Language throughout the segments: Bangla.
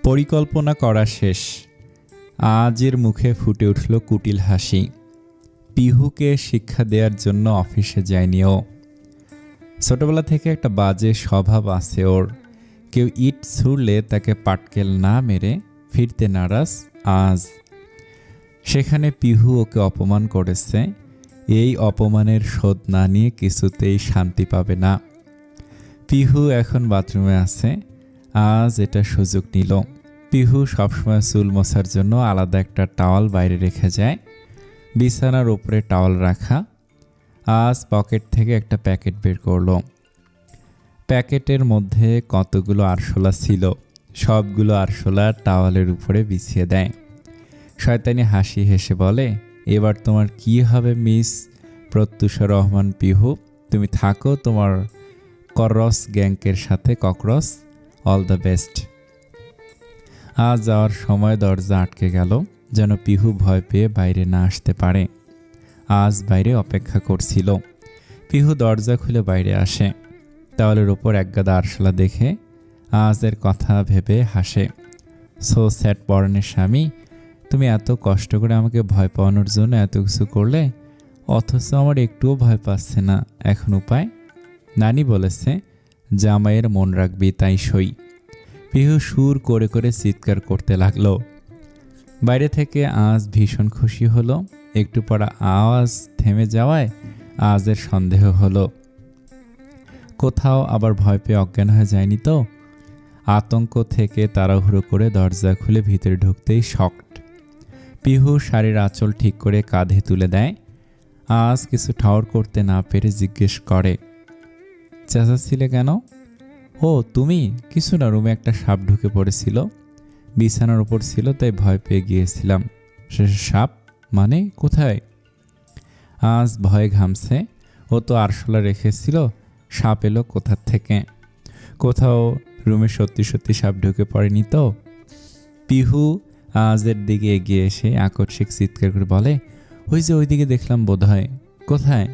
পরিকল্পনা করা শেষ। আজের মুখে ফুটে উঠল কুটিল হাসি। পিহুকে শিক্ষা দেওয়ার জন্য অফিসে যায়নি ও। ছোটবেলা থেকে একটা বাজে স্বভাব আছে ওর। কেউ ইট ছুঁড়লে তাকে পাটকেল না মেরে ফিরতে নারাজ আজ। সেখানে পিহু ওকে অপমান করেছে। এই অপমানের শোধ না নিয়ে কিছুতেই শান্তি পাবে না। পিহু এখন বাথরুমে আছে। আজ এটা সুযোগ নিল। পিহু সবসময় চুল মোছার জন্য আলাদা একটা টাওয়াল বাইরে রেখে যায়। বিছানার উপরে টাওয়াল রাখা। আজ পকেট থেকে একটা প্যাকেট বের করলো। প্যাকেটের মধ্যে কতগুলো আরশোলা ছিল। সবগুলো আরশোলা টাওয়ালের উপরে বিছিয়ে দেয়। শয়তানি হাসি হেসে বলে, এবার তোমার কি হবে মিস প্রত্যুষা রহমান পিহু? তুমি থাকো তোমার করস গ্যাংকের সাথে ককরস। All the best. আজ যাওয়ার সময় দরজা আটকে গেল, যেন পিহু ভয় পেয়ে বাইরে না আসতে পারে। আজ বাইরে অপেক্ষা করছিল। পিহু দরজা খুলে বাইরে আসে। টাওয়ালের ওপর একগাদা আরশোলা দেখে আজের কথা ভেবে হাসে। সো স্যাড পরাণের স্বামী, তুমি এত কষ্ট করে আমাকে ভয় পাওয়ানোর জন্য এত কিছু করলে, অথচ আমার একটুও ভয় পাচ্ছে না। এখন উপায়? নানি বলেছে জামাইয়ের মন রাখবি, তাই সই। পিহু সুর করে করে চিৎকার করতে লাগলো। বাইরে থেকে আজ ভীষণ খুশি হলো। একটু পর আওয়াজ থেমে যাওয়ায় আজের সন্দেহ হলো কোথাও আবার ভয় পেয়ে অজ্ঞান হয়ে যায়নি তো। আতঙ্ক থেকে তাড়াহুড়ো করে দরজা খুলে ভিতরে ঢুকতেই শকড। পিহু শাড়ির আঁচল ঠিক করে কাঁধে তুলে দেয়। আজ কিছু ঠাউর করতে না পেরে জিজ্ঞেস করে, চেঁচাচ্ছিলে কেন? ও তুমি? কিছু না, রুমে একটা সাপ ঢুকে পড়েছিল। বিছানার ওপর ছিল, তাই ভয় পেয়ে গিয়েছিলাম। সাপ মানে কোথায়? আজ ভয়ে ঘামছে। ও তো আরশোলা রেখেছিল, সাপ এলো কোথার থেকে? কোথাও রুমে সত্যি সত্যি সাপ ঢুকে পড়েনি তো? পিহু আজের দিকে এগিয়ে এসে আকস্মিক চিৎকার করে বলে, ওই যে ওইদিকে দেখলাম বোধহয়। কোথায়?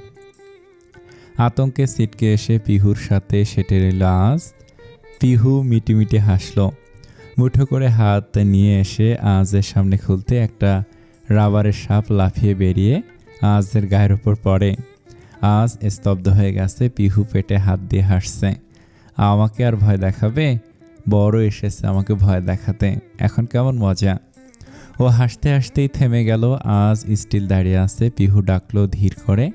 আতঙ্কে ছিটকে এসে পিহুর সাথে সেটে রইল আজ। পিহু মিটিমিটি হাসল। মুঠো করে হাত নিয়ে এসে আজের সামনে খুলতে একটা রাবারের সাপ লাফিয়ে বেরিয়ে আজের গায়ের ওপর পড়ে। আজ স্তব্ধ হয়ে গেছে। পিহু পেটে হাত দিয়ে হাসছে। আমাকে আর ভয় দেখাবে? বড় এসেছে আমাকে ভয় দেখাতে। এখন কেমন মজা। ও হাসতে হাসতেই থেমে গেল। আজ স্টিল দাঁড়িয়ে আছে। পিহু ডাকলো ধীর করে,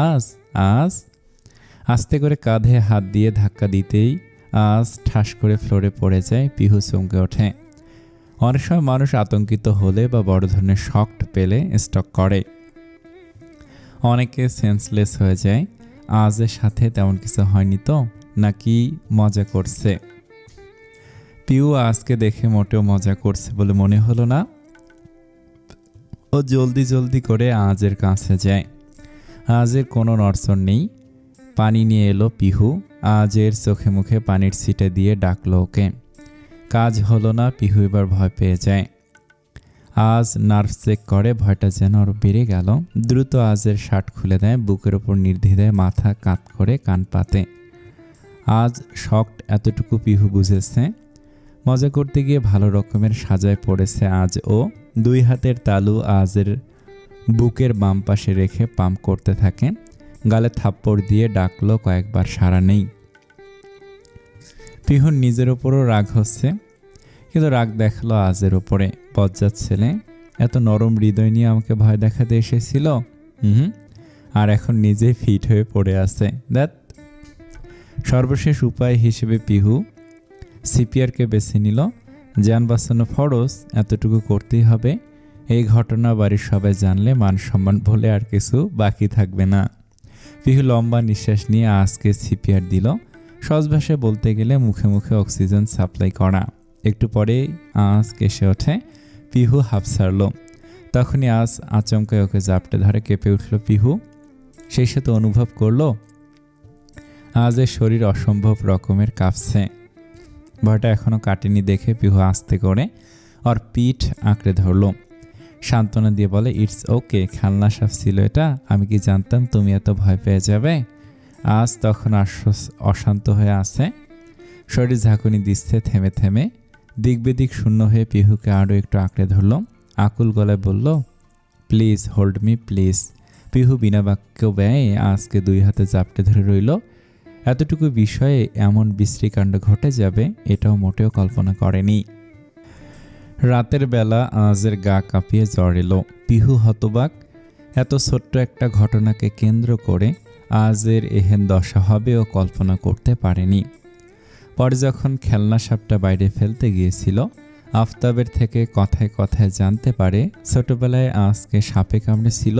আজ আজ। আস্তে করে কাঁধে হাত দিয়ে ধাক্কা দিতেই আজ ঠাস করে ফ্লোরে পড়ে যায়। পিহু চমকে ওঠে। অনেক সময় মানুষ আতঙ্কিত হলে বা বড় ধরনের শক পেলে স্টক করে, অনেকে সেন্সলেস হয়ে যায়। আজের সাথে তেমন কিছু হয়নি তো, নাকি মজা করছে? পিহু আজকে দেখে মোটেও মজা করছে বলে মনে হলো না। ও জলদি জলদি করে আজের কাছে যায়। আজের কোনো নড়চড় নেই। পানি নিয়ে এলো পিহু। আজের চোখে মুখে পানির ছিটে দিয়ে ডাকলো ওকে। কাজ হলো না। পিহু এবার ভয় পেয়ে যায়। আজ নার্ভ চেক করে। ভয়টা যেন আরো বেড়ে গেল। দ্রুত আজের শার্ট খুলে দেয়। বুকের ওপর নির্দ্বিধায় মাথা কাত করে কান পাতে। আজ শকড এতটুকু পিহু বুঝেছে। মজা করতে গিয়ে ভালো রকমের সাজায় পড়েছে আজ ও। দুই হাতের তালু আজের বুকের বাম পাশে রেখে পাম্প করতে থাকে। গালে থাপ্পড় দিয়ে ডাকলো কয়েকবার, সাড়া নেই। পিহুর নিজের ওপরও রাগ হচ্ছে, কিন্তু রাগ দেখালো আজের ওপরে। বজ্জাত ছেলে, এত নরম হৃদয় নিয়ে আমাকে ভয় দেখাতে এসেছিল। আর এখন নিজেই ফিট হয়ে পড়ে আছে। দ্যাট সর্বশেষ উপায় হিসেবে পিহু সিপিআরকে বেছে নিল। যান বাঁচানো ফরজ, এতটুকু করতেই হবে। এই ঘটনা বাড়ির সবাই জানলে মান সম্মান বলে আর কিছু বাকি থাকবে না। পিহু লম্বা নিঃশ্বাস নিয়ে আজকে সিপিআর দিল। সহজ ভাষায় বলতে গেলে মুখে মুখে অক্সিজেন সাপ্লাই করা। একটু পরে আজ কেসে ওঠে। পিহু হাঁপ ছাড়ল। তখনই আজ আচমকায় ওকে জাপটে ধরে কেঁপে উঠল পিহু। সেই সাথে অনুভব করলো আজের শরীর অসম্ভব রকমের কাঁপছে। ভয়টা এখনো কাটেনি দেখে পিহু আস্তে করে ওর পিঠ আঁকড়ে ধরল। সান্ত্বনা দিয়ে বলে, ইটস ওকে, খেলনা সাপ ছিল এটা। আমি কি জানতাম তুমি এত ভয় পেয়ে যাবে। আজ তখন অশান্ত হয়ে আছে। শরীর ঝাঁকুনি দিচ্ছে থেমে থেমে। দিক বেদিক শূন্য হয়ে পিহুকে আরও একটু আঁকড়ে ধরল। আকুল গলায় বলল, please hold me please. Pihu বিনা বাক্য ব্যয়ে আজকে 2 হাতে জাপটে ধরে রইল। এতটুকু বিষয়ে এমন বিশ্রীকাণ্ড ঘটে যাবে এটাও মোটেও কল্পনা করেনি। রাতের বেলা আজের গা কাঁপিয়ে জ্বর এলো। পিহু হতবাক। এত ছোট্ট একটা ঘটনাকে কেন্দ্র করে আজের এহেন দশা হবে ও কল্পনা করতে পারেনি। পরে যখন খেলনা সাপটা বাইরে ফেলতে গিয়েছিল, আফতাবের থেকে কথায় কথায় জানতে পারে ছোটবেলায় আজকে সাপে কামড়েছিল।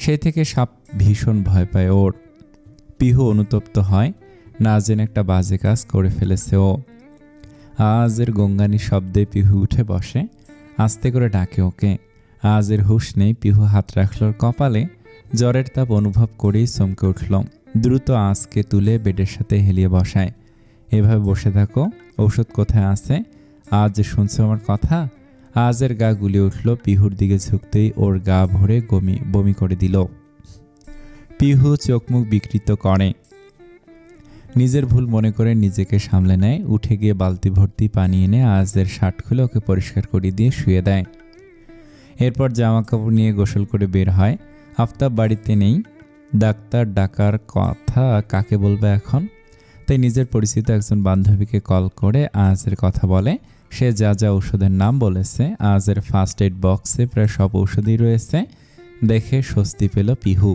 সেই থেকে সাপ ভীষণ ভয় পায় ওর। পিহু অনুতপ্ত হয়, না জেনে একটা বাজে কাজ করে ফেলেছে ও। আজের গঙ্গানি শব্দে পিহু উঠে বসে, আস্তে করে ডাকে ওকে। আজের হুঁশ নেই। পিহু হাত রাখল কপালে। জ্বরের তাপ অনুভব করেই চমকে উঠল। দ্রুত আজকে তুলে বেডের সাথে হেলিয়ে বসায়। এভাবে বসে থাকো, ঔষধ কোথায় আছে? আজ শুনছো আমার কথা? আজের গা গুলিয়ে উঠল। পিহুর দিকে ঝুঁকতেই ওর গা ভরে বমি করে দিল। পিহু চোখ মুখ বিকৃত করে, নিজের ভুল মনে করে নিজেকে সামলে নেয়। উঠে গিয়ে বালতি ভর্তি পানি এনে আজের শার্ট খুলে ওকে পরিষ্কার করে দিয়ে শুয়ে দেয়। এরপর জামা কাপড় নিয়ে গোসল করে বের হয়। আফতাব বাড়িতে নেই। ডাক্তার ডাকার কথা কাকে বলবে এখন? তাই নিজের পরিচিত একজন বান্ধবীকে কল করে আজের কথা বলে। সে যা যা ওষুধের নাম বলেছে, আজের ফার্স্ট এড বক্সে প্রায় সব ওষুধই রয়েছে। দেখে স্বস্তি পেল পিহু।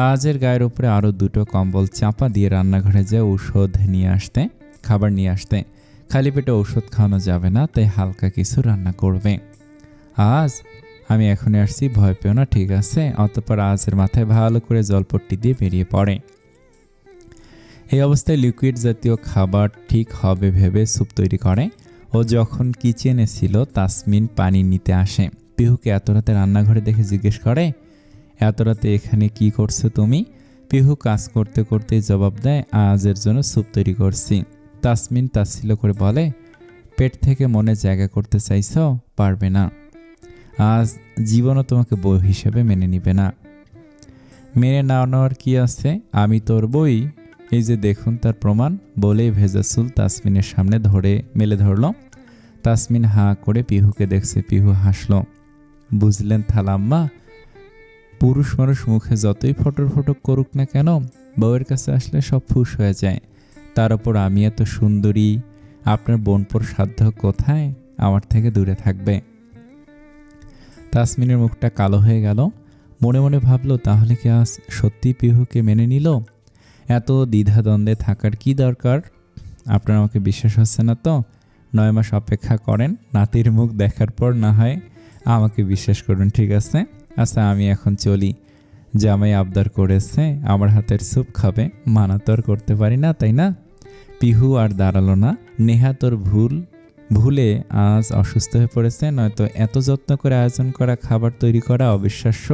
আজের গায়ের উপরে আরও 2টো কম্বল চাপা দিয়ে রান্নাঘরে যায় ঔষধ নিয়ে আসতে, খাবার নিয়ে আসতে। খালি পেটে ঔষধ খাওয়ানো যাবে না, তাই হালকা কিছু রান্না করবে। আজ আমি এখনই আসছি, ভয় পেও না, ঠিক আছে? অতঃপর আজের মাথায় ভালো করে জলপট্টি দিয়ে বেরিয়ে পড়ে। এই অবস্থায় লিকুইড জাতীয় খাবার ঠিক হবে ভেবে স্যুপ তৈরি করে। ও যখন কিচেনে ছিল, তাসমিন পানি নিতে আসে। পিহুকে এত রাতে রান্নাঘরে দেখে জিজ্ঞেস করে, এত রাতে এখানে কি করছো তুমি? পিহু কাজ করতে করতেই জবাব দেয়, আজের জন্য স্যুপ তৈরি করছি। তাসমিন তাচ্ছিল্য করে বলে, পেট থেকে মনে জায়গা করতে চাইছো? পারবে না। আজ জীবনও তোমাকে বউ হিসেবে মেনে নিবে না। মেনে না নেওয়ার কি আছে? আমি তোর বই, এই যে দেখুন তার প্রমাণ। বলেই ভেজা চুল তাসমিনের সামনে মেলে ধরল। তাসমিন হাঁ করে পিহুকে দেখছে। পিহু হাসল। বুঝলেন থালাম্মা, পুরুষ মানুষ মুখে যতই ফটর ফটক করুক না কেন, বউয়ের কাছে আসলে সব ফুস হয়ে যায়। তার উপর আমি এত সুন্দরী, আপনার বোনপোর সাধ্য কোথায় আমার থেকে দূরে থাকবে? তাসমিনের মুখটা কালো হয়ে গেল। মনে মনে ভাবল, তাহলে কি আজ সত্যি পিহুকে মেনে নিল? এত দ্বিধাদ্বন্দ্বে থাকার কি দরকার? আপনার আমাকে বিশ্বাস হচ্ছে না তো? 9 মাস অপেক্ষা করেন, নাতির মুখ দেখার পর না হয় আমাকে বিশ্বাস করুন, ঠিক আছে? আচ্ছা আমি এখন চলি। জামাই আবদার করেছে আমার হাতের স্যুপ খাবে, মানা তো আর করতে পারি না, তাই না? পিহু আর দাঁড়ালো না। নেহা তোর ভুলে আজ অসুস্থ হয়ে পড়েছে, নয়তো এত যত্ন করে আয়োজন করা খাবার তৈরি করা অবিশ্বাস্য।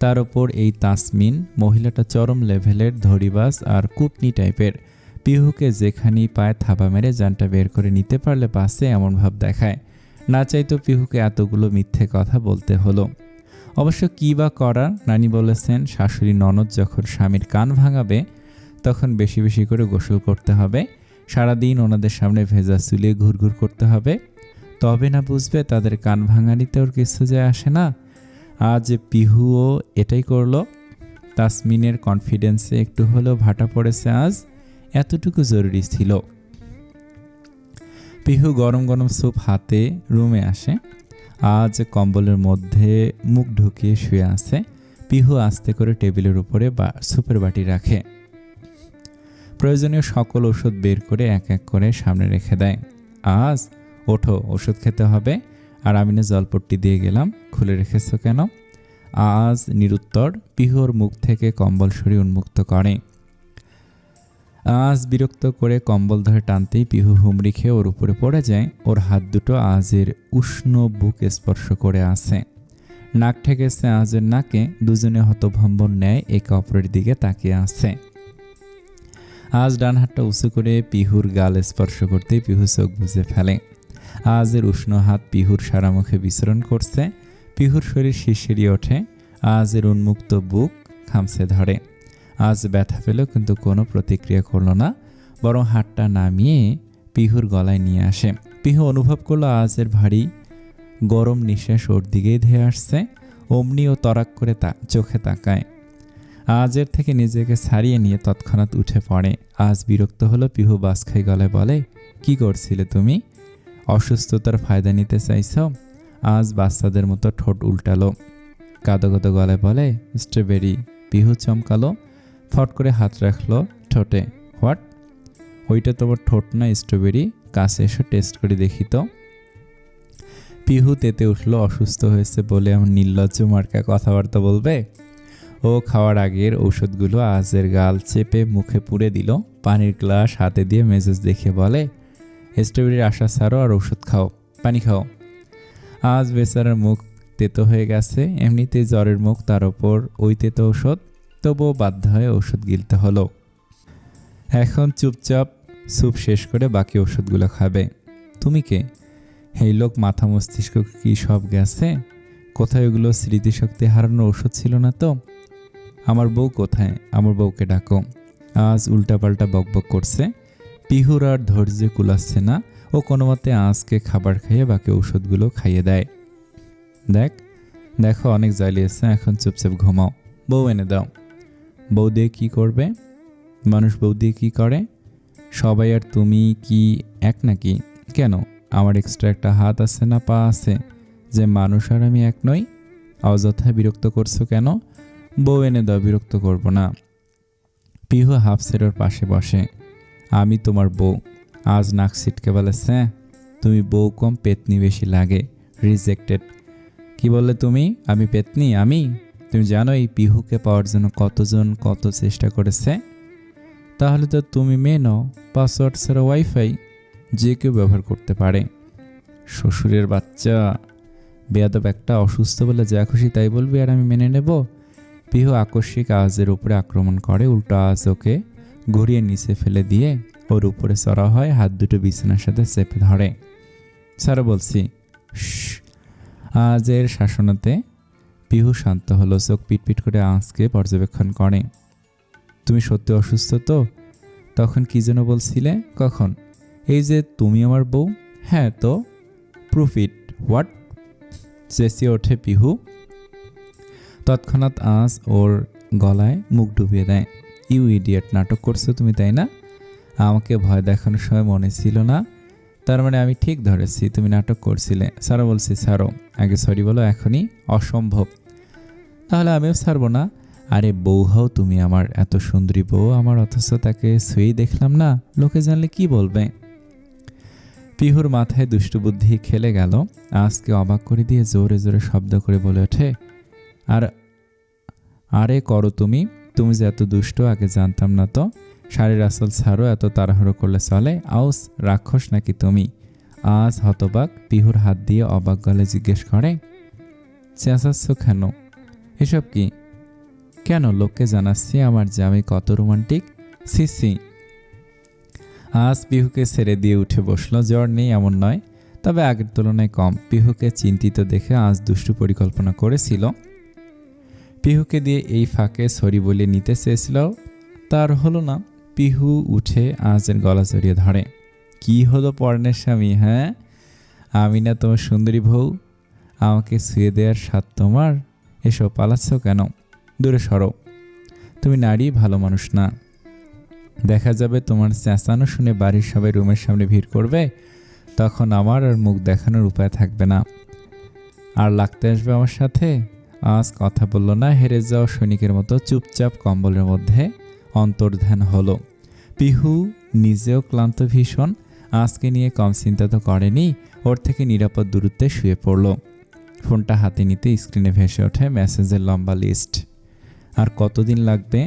তার ওপর এই তাসমিন মহিলাটা চরম লেভেলের ধরিবাজ আর কুটনি টাইপের। পিহুকে যেখানেই পায় থাবা মেরে জানটা বের করে নিতে পারলে বাসে এমন ভাব দেখায়। না চাইতো পিহুকে এতগুলো মিথ্যে কথা বলতে হলো। অবশ্য কী বা করা, নানি বলেছেন শাশুড়ি ননদ যখন স্বামীর কান ভাঙাবে তখন বেশি বেশি করে গোসল করতে হবে, সারাদিন ওনাদের সামনে ভেজা চুলিয়ে ঘুরঘুর করতে হবে, তবে না বুঝবে তাদের কান ভাঙানিতে ওর কিছু যায় আসে না। আজ পিহুও এটাই করলো। তাসমিনের কনফিডেন্সে একটু হলেও ভাটা পড়েছে আজ, এতটুকু জরুরি ছিল। পিহু গরম গরম স্যুপ হাতে রুমে আসে। আজ কম্বলের মধ্যে মুখ ঢুকিয়ে শুয়ে আছে। পিহু আস্তে করে টেবিলের উপরে স্যুপের বাটি রাখে। প্রয়োজনীয় সকল ওষুধ বের করে এক এক করে সামনে রেখে দেয়। আজ ওঠো, ওষুধ খেতে হবে। আর আমি না জলপট্টি দিয়ে গেলাম, খুলে রেখেছো কেন? আজ নিরুত্তর। পিহুর মুখ থেকে কম্বল সরিয়ে উন্মুক্ত করে। আজ বিরক্ত করে কম্বল ধরে টানতেই পিহু হুমড়ি খেয়ে ওর উপরে পড়ে যায়। ওর হাত দুটো আজের উষ্ণ বুক স্পর্শ করে আছে। নাক ঠেকেছে আজের নাকে। দুজনে হতভম্বর ন্যায় একে অপরের দিকে তাকিয়ে আছে। আজ ডান হাতটা উঁচু করে পিহুর গাল স্পর্শ করতেই পিহু চোখ বুজে ফেলে। আজের উষ্ণ হাত পিহুর সারা মুখে বিচরণ করছে। পিহুর শরীর শিরশিরিয়ে ওঠে। আজের উন্মুক্ত বুক খামছে ধরে। আজ ব্যথা পেল কিন্তু কোনো প্রতিক্রিয়া করল না, বরং হাতটা নামিয়ে পিহুর গলায় নিয়ে আসে। পিহু অনুভব করলো আজের ভারী গরম নিঃশ্বাস ওর দিকেই ধেয়ে আসছে। অমনি ও তরাক করে চোখে তাকায়। আজের থেকে নিজেকে ছাড়িয়ে নিয়ে তৎক্ষণাৎ উঠে পড়ে। আজ বিরক্ত হলো। পিহু বাসখাই গলায় বলে, কি করছিলে তুমি? অসুস্থতার ফায়দা নিতে চাইছ? আজ বাচ্চাদের মতো ঠোঁট উল্টালো। কাঁদো কাঁদো গলায় বলে, স্ট্রবেরি। পিহু চমকালো, ফট করে হাত রাখলো ঠোঁটে। হোয়াট? ওইটা তোমার ঠোঁট না স্ট্রবেরি, কাছে এসে টেস্ট করে দেখি তো। পিহু তেতে উঠলো। অসুস্থ হয়েছে বলে এমন নির্লজ্জ মার্কা কথাবার্তা বলবে? ও খাওয়ার আগের ঔষধগুলো আজের গাল চেপে মুখে পুরে দিল। পানির গ্লাস হাতে দিয়ে মেজাজ দেখে বলে, স্ট্রবেরির আশা ছাড়ো আর ওষুধ খাও, পানি খাও। আজ বেচারার মুখ তেতো হয়ে গেছে। এমনিতেই জ্বরের মুখ, তার ওপর ওই তেতো ঔষধ। তবুও বাধ্য হয়ে ওষুধ গিলতে হলো। এখন চুপচাপ স্যুপ শেষ করে বাকি ওষুধগুলো খাবে। তুমি কে? এই লোক মাথা মস্তিষ্ক কি সব গেছে? কোথায় ওগুলো স্মৃতিশক্তি হারানোর ওষুধ ছিল না তো? আমার বউ কোথায়? আমার বউকে ডাকো। আজ উল্টাপাল্টা বকবক করছে। পিহুর আর ধৈর্য কুলাচ্ছে না। ও কোনো মতে আজকে খাবার খাইয়ে বাকি ওষুধগুলো খাইয়ে দেয়। দেখো অনেক জ্বালিয়েছে, এখন চুপচাপ ঘুমাও। বউ এনে দাও। বউ দিয়ে কী করবে? মানুষ বউ দিয়ে কী করে? সবাই আর তুমি কি এক নাকি? কেন, আমার এক্সট্রা একটা হাত আছে না পা আছে যে মানুষ আর আমি এক নই? অযথায় বিরক্ত করছো কেন? বউ এনে দাও, বিরক্ত করব না। পিহু হাফ সেটের পাশে বসে। আমি তোমার বউ? আজ নাক ছিটকে বলেছে, তুমি বউ কম, পেতনি বেশি লাগে। রিজেক্টেড। কি বললে তুমি? আমি পেতনি? তুমি জানো এই পিহুকে পাওয়ার জন্য কতজন কত চেষ্টা করেছে? তাহলে তো তুমি মেয়ে নও। পাসওয়ার্ড ছাড়া ওয়াইফাই যে কেউ ব্যবহার করতে পারে। শ্বশুরের বাচ্চা, বেয়াদব একটা। অসুস্থ বলে যা খুশি তাই বলবি আর আমি মেনে নেব? পিহু আকস্মিক আজের উপরে আক্রমণ করে। উল্টো আজ ওকে ঘুরিয়ে নিচে ফেলে দিয়ে ওর উপরে চড়া হয়। হাত দুটো বিছানার সাথে চেপে ধরে। স্যারও বলছি। আজের শাসনাতে পিহু শান্ত হলো। চোখ পিটপিট করে আজকে পর্যবেক্ষণ করে। তুমি সত্যি অসুস্থ তো? তখন কি যেন বলছিলে? কখন? এই যে তুমি আমার বউ। হ্যাঁ তো, প্রুফ ইট। হোয়াট? চেঁচিয়ে ওঠে পিহু। তৎক্ষণাৎ আজ ওর গলায় মুখ ডুবিয়ে দেয়। ইউ ইডিয়েট, নাটক করছো তুমি তাই না? আমাকে ভয় দেখানোর সময় মনে ছিল না? তার মানে আমি ঠিক ধরেছি, তুমি নাটক করছিলে। স্যারও বলছি ছাড়ো। আগে সরি বলো এখনই। অসম্ভব। তাহলে আমিও ছাড়বো না। আরে বউ হও তুমি আমার, এত সুন্দরী বউ আমার, অথচ তাকে ছুঁয়েই দেখলাম না। লোকে জানলে কি বলবে? পিহুর মাথায় দুষ্টু বুদ্ধি খেলে গেল। আজকে অবাক করে দিয়ে জোরে জোরে শব্দ করে বলে ওঠে, আরে করো তুমি যে এত দুষ্ট, আগে জানতাম না তো। শাড়ির আসল ছাড়ো, এত তাড়াহুড়ো করলে চলে? আউস, রাক্ষস নাকি তুমি? আজ হতবাক। পিহুর হাত দিয়ে অবাক গলে জিজ্ঞেস করে, চেঁচাচ্ছ কেন? এসব কি? কেন? লোককে জানাচ্ছি আমার জামাই কত রোমান্টিক। সিসি। আজ পিহুকে ছেড়ে দিয়ে উঠে বসলো। জ্বর নেই এমন নয়, তবে আগের তুলনায় কম। পিহুকে চিন্তিত দেখে আজ দুষ্টু পরিকল্পনা করেছিল। পিহুকে দিয়ে এই ফাঁকে সরি বলে নিতে চেয়েছিল, তার হলো না। পিহু উঠে আজের গলা জড়িয়ে ধরে। কি হলো পর্ণের স্বামী? হ্যাঁ, আমি না তোমার সুন্দরী বউ? আমাকে ছুঁয়ে দেওয়ার স্বাদ তোমার? এসো, পালাচ্ছ কেন? দূরে সরো। তুমি নারী, ভালো মানুষ না। দেখা যাবে তোমার চেঁচানো শুনে বাড়ির সবাই রুমের সামনে ভিড় করবে। তখন আমার আর মুখ দেখানোর উপায় থাকবে না। আর লাগতে আসবে আমার সাথে। আজ কথা বলল না। হেরে যাওয়া সৈনিকের মতো চুপচাপ কম্বলের মধ্যে অন্তর্ধান হলো। পিহু নিজেও ক্লান্ত ভীষণ। আজকে নিয়ে কম চিন্তা তো করেনি। ওর থেকে নিরাপদ দূরত্বে শুয়ে পড়ল। ফোনটা হাতে নিতে স্ক্রিনে ভেসে ওঠে মেসেজের লম্বা লিস্ট। আর কতদিন লাগবে?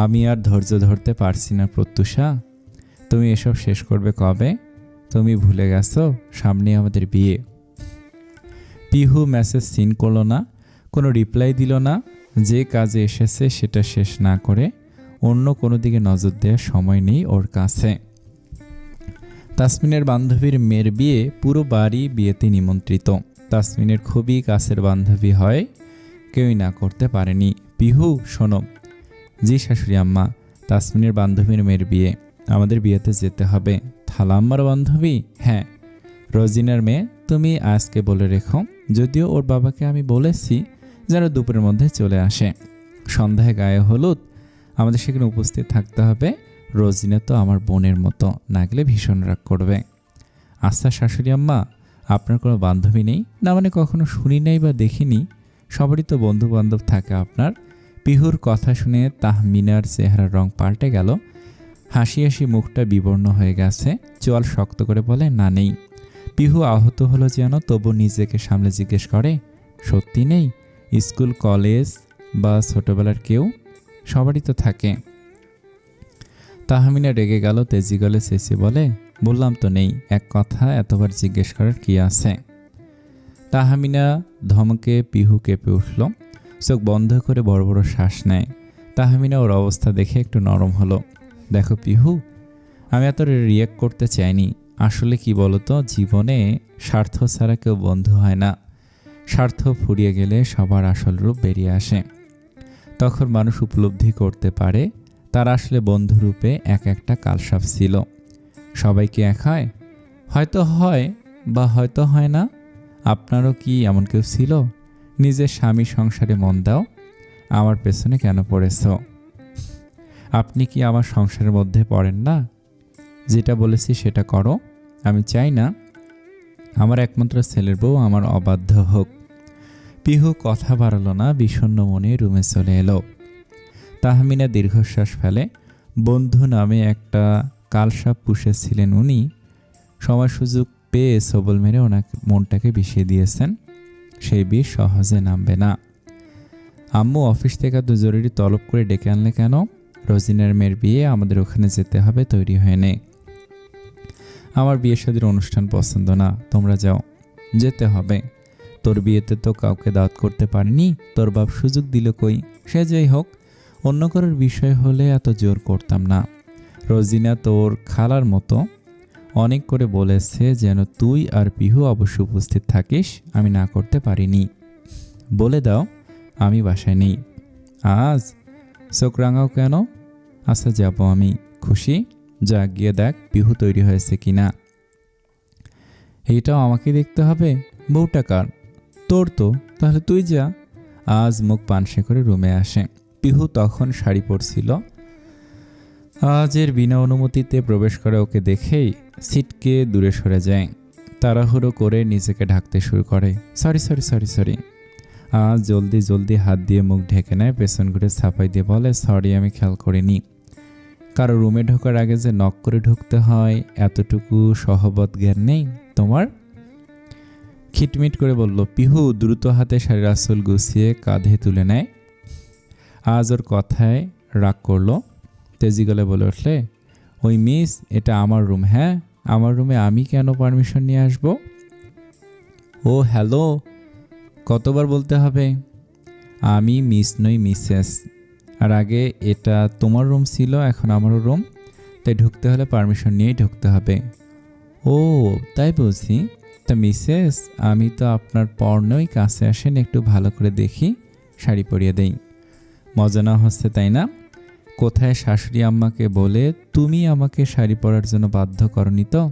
আমি আর ধৈর্য ধরতে পারছি না প্রত্যুষা। তুমি এসব শেষ করবে কবে? তুমি ভুলে গেছো সামনে আমাদের বিয়ে। পিহু মেসেজ সিন করলো না, কোনো রিপ্লাই দিল না। যে কাজে এসেছে সেটা শেষ না করে অন্য কোনো দিকে নজর দেওয়ার সময় নেই ওর কাছে। তাসমিনের বান্ধবীর মেয়ের বিয়ে, পুরো বাড়ি বিয়েতে নিমন্ত্রিত। তাসমিনের খুবই কাছের বান্ধবী হয়, কেউই না করতে পারেনি। পিহু শোনো। জি শাশুড়ি আম্মা। তাসমিনের বান্ধবীর মেয়ের বিয়ে, আমাদের বিয়েতে যেতে হবে। খালাম্মার বান্ধবী? হ্যাঁ, রোজিনার মেয়ে। তুমি আজকে বলে রেখো, যদিও ওর বাবাকে আমি বলেছি যেন দুপুরের মধ্যে চলে আসে। সন্ধ্যায় গায়ে হলুদ, আমাদের সেখানে উপস্থিত থাকতে হবে। রোজিনা তো আমার বোনের মতো, না গেলে ভীষণ রাগ করবে। আচ্ছা শাশুড়ি আম্মা, আপনার কোনো বান্ধবী নেই? না মানে কখনো শুনি নাই বা দেখিনি। সবারই তো বন্ধু বান্ধব থাকে আপনার। পিহুর কথা শুনে তাহমিনার চেহারার রং পাল্টে গেল। হাসি হাসি মুখটা বিবর্ণ হয়ে গেছে। চোয়াল শক্ত করে বলে, না নেই। পিহু আহত হলো যেন, তবু নিজেকে সামলে জিজ্ঞেস করে, সত্যি নেই? স্কুল কলেজ বা ছোটবেলার কেউ? সবারই তো থাকে। তাহমিনা রেগে গেল, তেজি গলে চেঁচিয়ে বলে, বললাম তো নেই। এক কথা এতবার জিজ্ঞেস করার কি আছে? তাহমিনা ধমকে পিহু কেঁপে উঠল, চোখ বন্ধ করে বড় বড় শ্বাস নেয়। তাহমিনা ওর অবস্থা দেখে একটু নরম হলো। দেখো পিহু, আমি এত রিয়াক্ট করতে চাইনি। আসলে কি বলতো, জীবনে স্বার্থ ছাড়া কেউ বন্ধু হয় না। স্বার্থ ফুরিয়ে গেলে সবার আসল রূপ বেরিয়ে আসে। তখন মানুষ উপলব্ধি করতে পারে তার আসলে বন্ধুরূপে এক একটা কালসাপ ছিল। সবাই কি এক হয়? হয়তো হয় বা হয়তো হয় না। আপনারও কি এমন কেউ ছিল? নিজের স্বামী সংসারে মন দাও, আমার পেছনে কেন পড়েছ? আপনি কি আমার সংসারের মধ্যে পড়েন না? যেটা বলেছি সেটা করো। আমি চাই না আমার একমাত্র ছেলের বউ আমার অবাধ্য হোক। পিহু কথা বাড়ালো না, বিষণ্ণ মনে রুমে চলে এলো। তাহমিনা দীর্ঘশ্বাস ফেলে। বন্ধু নামে একটা কালসাপ পুষেছিলেন উনি। সময় সুযোগ পেয়ে সবল মেরে ওনাকে মনটাকে বিষিয়ে দিয়েছেন। সেই বিষ সহজে নামবে না। আম্মু অফিস থেকে এত জরুরি তলব করে ডেকে আনলে কেন? রোজিনার মেয়ের বিয়ে, আমাদের ওখানে যেতে হবে, তৈরি হয়ে নে। আমার বিয়ে শাদীর অনুষ্ঠান পছন্দ না, তোমরা যাও। যেতে হবে। তোর বিয়েতে তো কাউকে দাওয়াত করতে পারিনি, তোর বাপ সুযোগ দিল কই? সে যাই হোক, অন্য কারোর বিষয় হলে এত জোর করতাম না। রোজিনা তোর খালার মতো, অনেক করে বলেছে যেন তুই আর পিহু অবশ্য উপস্থিত থাকিস, আমি না করতে পারিনি। বলে দাও আমি বাসায় নেই। আজ চোখ রাঙাও কেন? আচ্ছা যাবো আমি। খুশি? যা গিয়ে দেখ পিহু তৈরি হয়েছে কিনা। এইটাও আমাকে দেখতে হবে? বউটা কার? তোর তো। তাহলে তুই যা। আজ মুখ পানসে করে রুমে আসে। পিহু তখন শাড়ি পরছিল। আজের বিনা অনুমতিতে প্রবেশ করে ওকে দেখেই সিটকে দূরে সরে যায়। তাড়াহুড়ো করে নিজেকে ঢাকতে শুরু করে। Sorry sorry sorry sorry. আজ জলদি জলদি হাত দিয়ে মুখ ঢেকে নেয়, পেছন ঘুরে ছাপাই দিয়ে বলে, সরি আমি খেয়াল করিনি। কারো রুমে ঢোকার আগে যে নক করে ঢুকতে হয় এতটুকু সহবত জ্ঞান নেই তোমার? খিটমিট করে বলল। পিহু দ্রুত হাতে শাড়ির আঁচল গুছিয়ে কাঁধে তুলে নেয়। আজ ওর কথায় রাগ করলো। তেজি গলে বলে উঠলে, ওই মিস, এটা আমার রুম। হ্যাঁ, আমার রুমে আমি কেন পারমিশন নিয়ে আসবো? ও হ্যালো, কতবার বলতে হবে? আমি মিস নই, মিসেস। আর আগে এটা তোমার রুম ছিল, এখন আমারও রুম, তাই ঢুকতে হলে পারমিশন নিয়েই ঢুকতে হবে। ও তাই বলছি। তা মিসেস, আমি তো আপনার পর্ণই, কাছে আসেন একটু ভালো করে দেখি, শাড়ি পরিয়ে দেই। মজা না হচ্ছে তাই না? কোথায় শাশুড়ি আম্মাকে বলে তুমি আমাকে শাড়ি পরার জন্য বাধ্য করনি তো?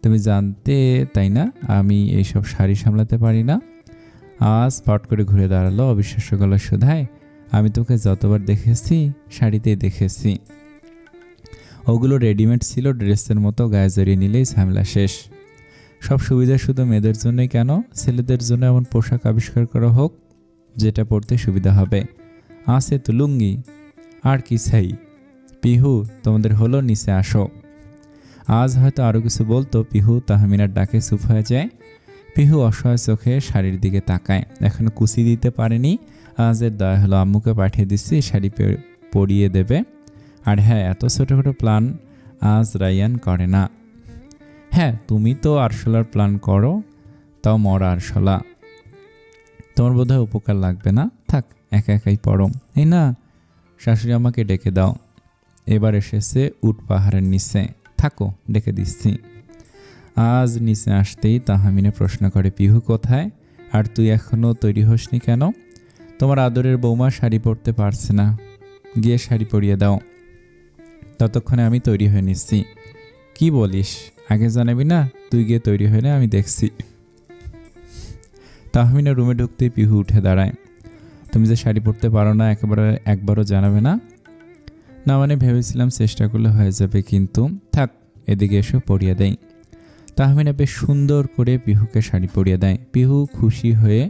তুমি জানতে তাই না আমি এইসব শাড়ি সামলাতে পারি না? আজ পট করে ঘুরে দাঁড়ালো অবিশ্বাস্য গলা শুধায়, আমি তোকে যতবার দেখেছি শাড়িতেই দেখেছি। ওগুলো রেডিমেড ছিল, ড্রেসের মতো, গায়ে জড়িয়ে নিলেই ঝামেলা শেষ। সব সুবিধা শুধু মেয়েদের জন্যই কেন? ছেলেদের জন্য এমন পোশাক আবিষ্কার করা হোক যেটা পরতে সুবিধা হবে। আছে তো লুঙ্গি, আর কি চাই? পিহু তোমাদের হলো, নিচে আসো। আজ হয়তো আরও কিছু বলতো, পিহু তাহমিনার ডাকে চুপ হয়ে যায়। পিহু অসহায় চোখে শাড়ির দিকে তাকায়। এখনো কুচি দিতে পারেনি। আজের দয়া হলো, আম্মুকে পাঠিয়ে দিচ্ছি, শাড়ি পরিয়ে দেবে। আর হ্যাঁ, এত ছোটোখাটো প্ল্যান আজ রায়ান করে না। হ্যাঁ, তুমি তো আরশোলার প্ল্যান করো, তাও মরা আরশোলা। তোমার বোধহয় উপকার লাগবে না, থাক একা একাই পড়ো। এই না, শাশুড়ি আমাকে ডেকে দাও। এবার এসেছে উট পাহাড়ের নিচে, থাকো ডেকে দিচ্ছি। আজ নিচে আসতেই তাহমিনা প্রশ্ন করে, পিহু কোথায়? আর তুই এখনও তৈরি হসনি কেন? তোমার আদরের বৌমা শাড়ি পরতে পারছে না, গিয়ে শাড়ি পরিয়ে দাও। ততক্ষণে আমি তৈরি হয়ে নিচ্ছি। কি বলিস, আগে জানাবি না? তুই গিয়ে তৈরি হয়ে নে, আমি দেখছি। তাহমিনা রুমে ঢুকতেই পিহু উঠে দাঁড়ায়। তুমি যে শাড়ি পরতে পারো না একবারও জানাবে না? না মানে ভেবেছিলাম চেষ্টা করলে হয়ে যাবে, কিন্তু থাক, এদিকে এসে পরিয়ে দেয়। তাহমিনা বেশ সুন্দর করে পিহুকে শাড়ি পরিয়ে দেয়। পিহু খুশি হয়ে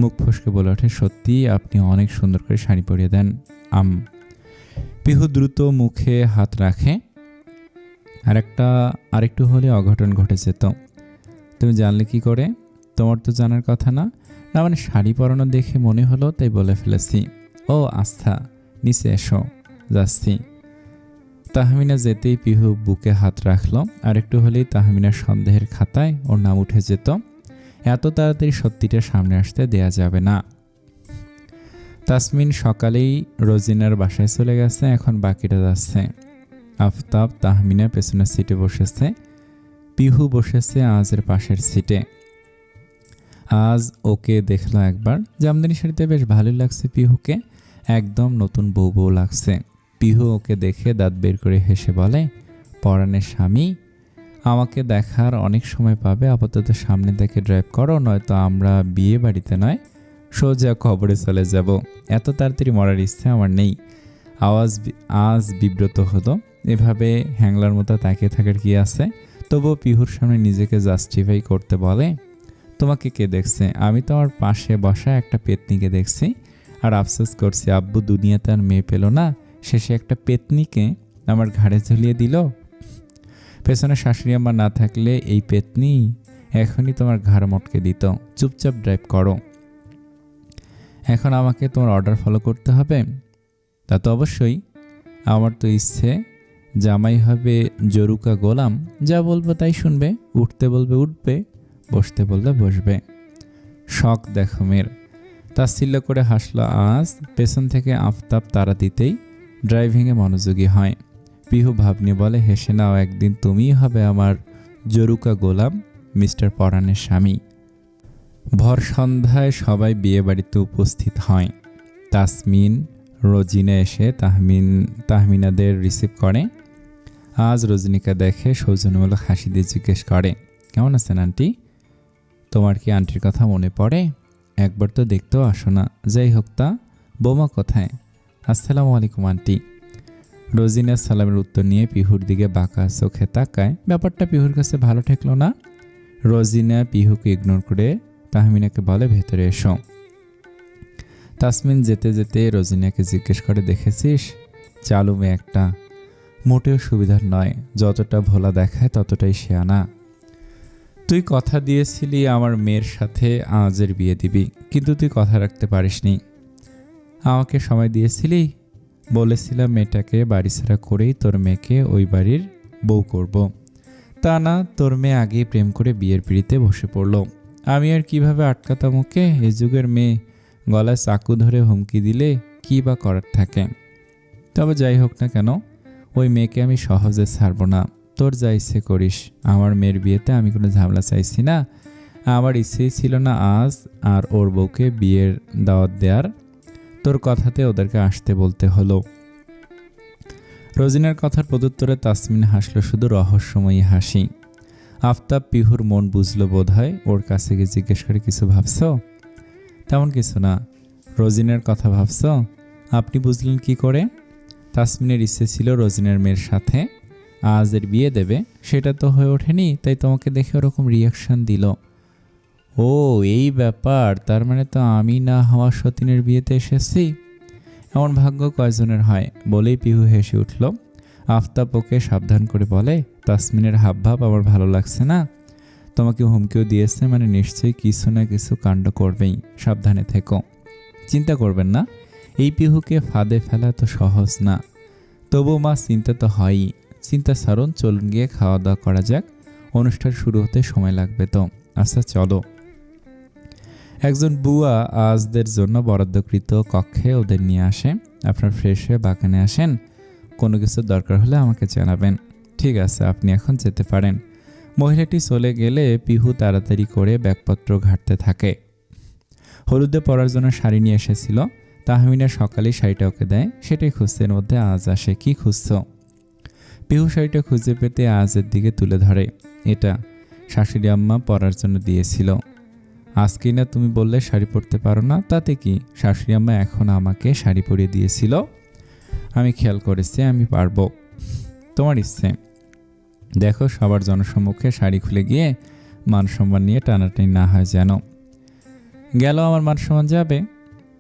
মুখ ফসকে বলে ওঠে, সত্যি আপনি অনেক সুন্দর করে শাড়ি পরিয়ে দেন। পিহু দ্রুত মুখে হাত রাখে। আরেকটু হলে অঘটন ঘটে যেত। তুমি জানলে কি করে? তোমার তো জানার কথা না। না মানে শাড়ি পরানো দেখে মনে হলো, তাই বলে ফেলেছি। ও আস্থা, নিচে এসো, যাচ্ছি। তাহমিনা যেতেই পিহু বুকে হাত রাখলো। আরেকটু হলেই তাহমিনার সন্দেহের খাতায় ওর নাম উঠে যেত। এত তাড়াতাড়ি সত্যিটা সামনে আসতে দেয়া যাবে না। তাসমিন সকালেই রোজিনার বাসায় চলে গেছে, এখন বাকিটা যাচ্ছে। আফতাব তাহমিনা পেছনের সিটে বসেছে, পিহু বসেছে আজের পাশের সিটে। আজ ওকে দেখলো একবার। জামদানি শাড়িতে বেশ ভালোই লাগছে পিহুকে, একদম নতুন বউ বউ লাগছে। পিহু ওকে দেখে দাঁত বের করে হেসে বলে, পরাণের স্বামী, আমাকে দেখার অনেক সময় পাবে, আপাতত সামনে দেখে ড্রাইভ করো, নয়তো আমরা বিয়ে বাড়িতে নয় সোজা কবরে চলে যাব। এত তাড়াতাড়ি মরার ইচ্ছে আমার নেই। আজ বিব্রত হলো। এভাবে হ্যাংলার মতো তাকিয়ে থাকার কি আছে? তবুও পিহুর সামনে নিজেকে জাস্টিফাই করতে বলে, তোমাকে কে দেখছে? আমি তো আমার পাশে বসা একটা পেতনিকে দেখছি, আর আফসোস করছি আব্বু দুনিয়াতে আর মেয়ে পেল না, শেষে একটা পেতনিকে আমার ঘাড়ে ঝুলিয়ে দিল। পেছনে শাশুড়ি আম্মা না থাকলে এই পেতনি এখনই তোমার ঘাড় মটকে দিত। চুপচাপ ড্রাইভ করো। এখন আমাকে তোমার অর্ডার ফলো করতে হবে? তা তো অবশ্যই। আমার তো ইচ্ছে জামাই হবে জরুকা গোলাম, যা বলবো তাই শুনবে, উঠতে বলবে উঠবে, বসতে বললে বসবে। শখ দেখো মেয়ের। তাচ্ছিল্য করে হাসলো আজ। পেছন থেকে আফতাব তারা দিতেই ড্রাইভিংয়ে মনোযোগী হয়। পিহু ভাব নিয়ে বলে, হেসে নাও, একদিন তুমিই হবে আমার জরুকা গোলাম, মিস্টার পরাণের স্বামী। ভর সন্ধ্যায় সবাই বিয়ে বাড়িতে উপস্থিত হয়। তাসমিন রোজিনা এসে তাহমিনাদের রিসিভ করে। আজ রজনীকা দেখে সৌজন্যমূলক হাসি দিয়ে জিজ্ঞেস করে, কেমন আছেন আন্টি? তোমার কি আন্টির কথা মনে পড়ে? একবার তো দেখতেও আসো না। যাই হোক, তা বৌমা কোথায়? আসসালামু আলাইকুম আন্টি। রোজিনা সালামের উত্তর নিয়ে পিহুর দিকে বাঁকা চোখে তাকায়। ব্যাপারটা পিহুর কাছে ভালো ঠেকলো না। রোজিনা পিহুকে ইগনোর করে তাহমিনাকে বলে, ভেতরে এসো। তাসমিন যেতে যেতে রোজিনাকে জিজ্ঞেস করে, দেখেছিস চালু মেয়ে একটা, মোটেও সুবিধার নয়, যতটা ভোলা দেখায় ততটাই শেয়ানা। তুই কথা দিয়েছিলি আমার মেয়ের সাথে আজের বিয়ে দিবি, কিন্তু তুই কথা রাখতে পারিসনি। আমাকে সময় দিয়েছিলি, বলেছিলাম মেয়েটাকে বাড়ি ছাড়া করেই তোর মেয়েকে ওই বাড়ির বউ করব। তা না, তোর মেয়ে আগেই প্রেম করে বিয়ের পিড়িতে বসে পড়ল। আমি আর কিভাবে আটকাতাম ওকে? এ যুগের মেয়ে গলায় চাকু ধরে হুমকি দিলে কি বা করার থাকে। তবে যাই হোক না কেন, ওই মেয়েকে আমি সহজে ছাড়ব না। তোর যা ইচ্ছে করিস, আমার মেয়ের বিয়েতে আমি কোনো ঝামেলা চাইছি না। আমার ইচ্ছেই ছিল না আজ আর ওর বউকে বিয়ের দাওয়াত দেওয়ার। তোর কথাতে ওদেরকে আসতে বলতে হলো। রোজিনার কথার প্রত্যুত্তরে তাসমিন হাসলো, শুধু রহস্যময়ী হাসি। আফতাব পিহুর মন বুঝলো বোধ হয়। ওর কাছে গিয়ে জিজ্ঞেস করে, কিছু ভাবছ? তেমন কিছু না। রোজিনার কথা ভাবছ? আপনি বুঝলেন কি করে? তাসমিনের ইচ্ছে ছিল রোজিনার মেয়ের সাথে আজের বিয়ে দেবে, সেটা তো হয়ে ওঠেনি, তাই তোমাকে দেখে ওরকম রিয়াকশন দিল। ও এই ব্যাপার, তার মানে তো আমি না হওয়া সতীনের বিয়েতে এসেছি। এমন ভাগ্য কয়জনের হয়? বলেই পিহু হেসে উঠল। আফতাব ওকে সাবধান করে বলে, তাসমিনের হাবভাব আমার ভালো লাগছে না। তোমাকে হুমকিও দিয়েছে, মানে নিশ্চয়ই কিছু না কিছু কাণ্ড করবেই, সাবধানে থেকো। চিন্তা করবেন না, এই পিহুকে ফাঁদে ফেলা তো সহজ না। তবু মা চিন্তা তো হয়ই। চিন্তা ছাড়ুন, চলুন গিয়ে খাওয়া দাওয়া করা যাক, অনুষ্ঠান শুরু হতে সময় লাগবে তো। আচ্ছা চলো। একজন বুয়া আজদের জন্য বরাদ্দকৃত কক্ষে ওদের নিয়ে আসে। আপনার ফ্রেশ হয়ে বাগানে আসেন, কোনো কিছু দরকার হলে আমাকে জানাবেন। ঠিক আছে, আপনি এখন যেতে পারেন। মহিলাটি চলে গেলে পিহু তাড়াতাড়ি করে ব্যাগপত্র ঘাঁটতে থাকে। হলুদে পরার জন্য শাড়ি নিয়ে এসেছিল। তাহমিনা সকালেই শাড়িটা ওকে দেয়, সেটাই খুঁজতে। এর মধ্যে আজ আসে। কি খুঁজছ? পিহু শাড়িটা খুঁজে পেতে আজের দিকে তুলে ধরে। এটা শাশুড়ি আম্মা পরার জন্য দিয়েছিল। আজকেই না তুমি বললে শাড়ি পরতে পারো না, তাতে কি? শাশুড়ি আম্মা এখন আমাকে শাড়ি পরিয়ে দিয়েছিল। আমি খেয়াল করেছি, আমি পারবো। তোমার ইচ্ছে। দেখো সবার জনসম্মুখে শাড়ি খুলে গিয়ে মান সম্মান নিয়ে টানাটানি না হয় যেন। গেল আমার মান সম্মান যাবে?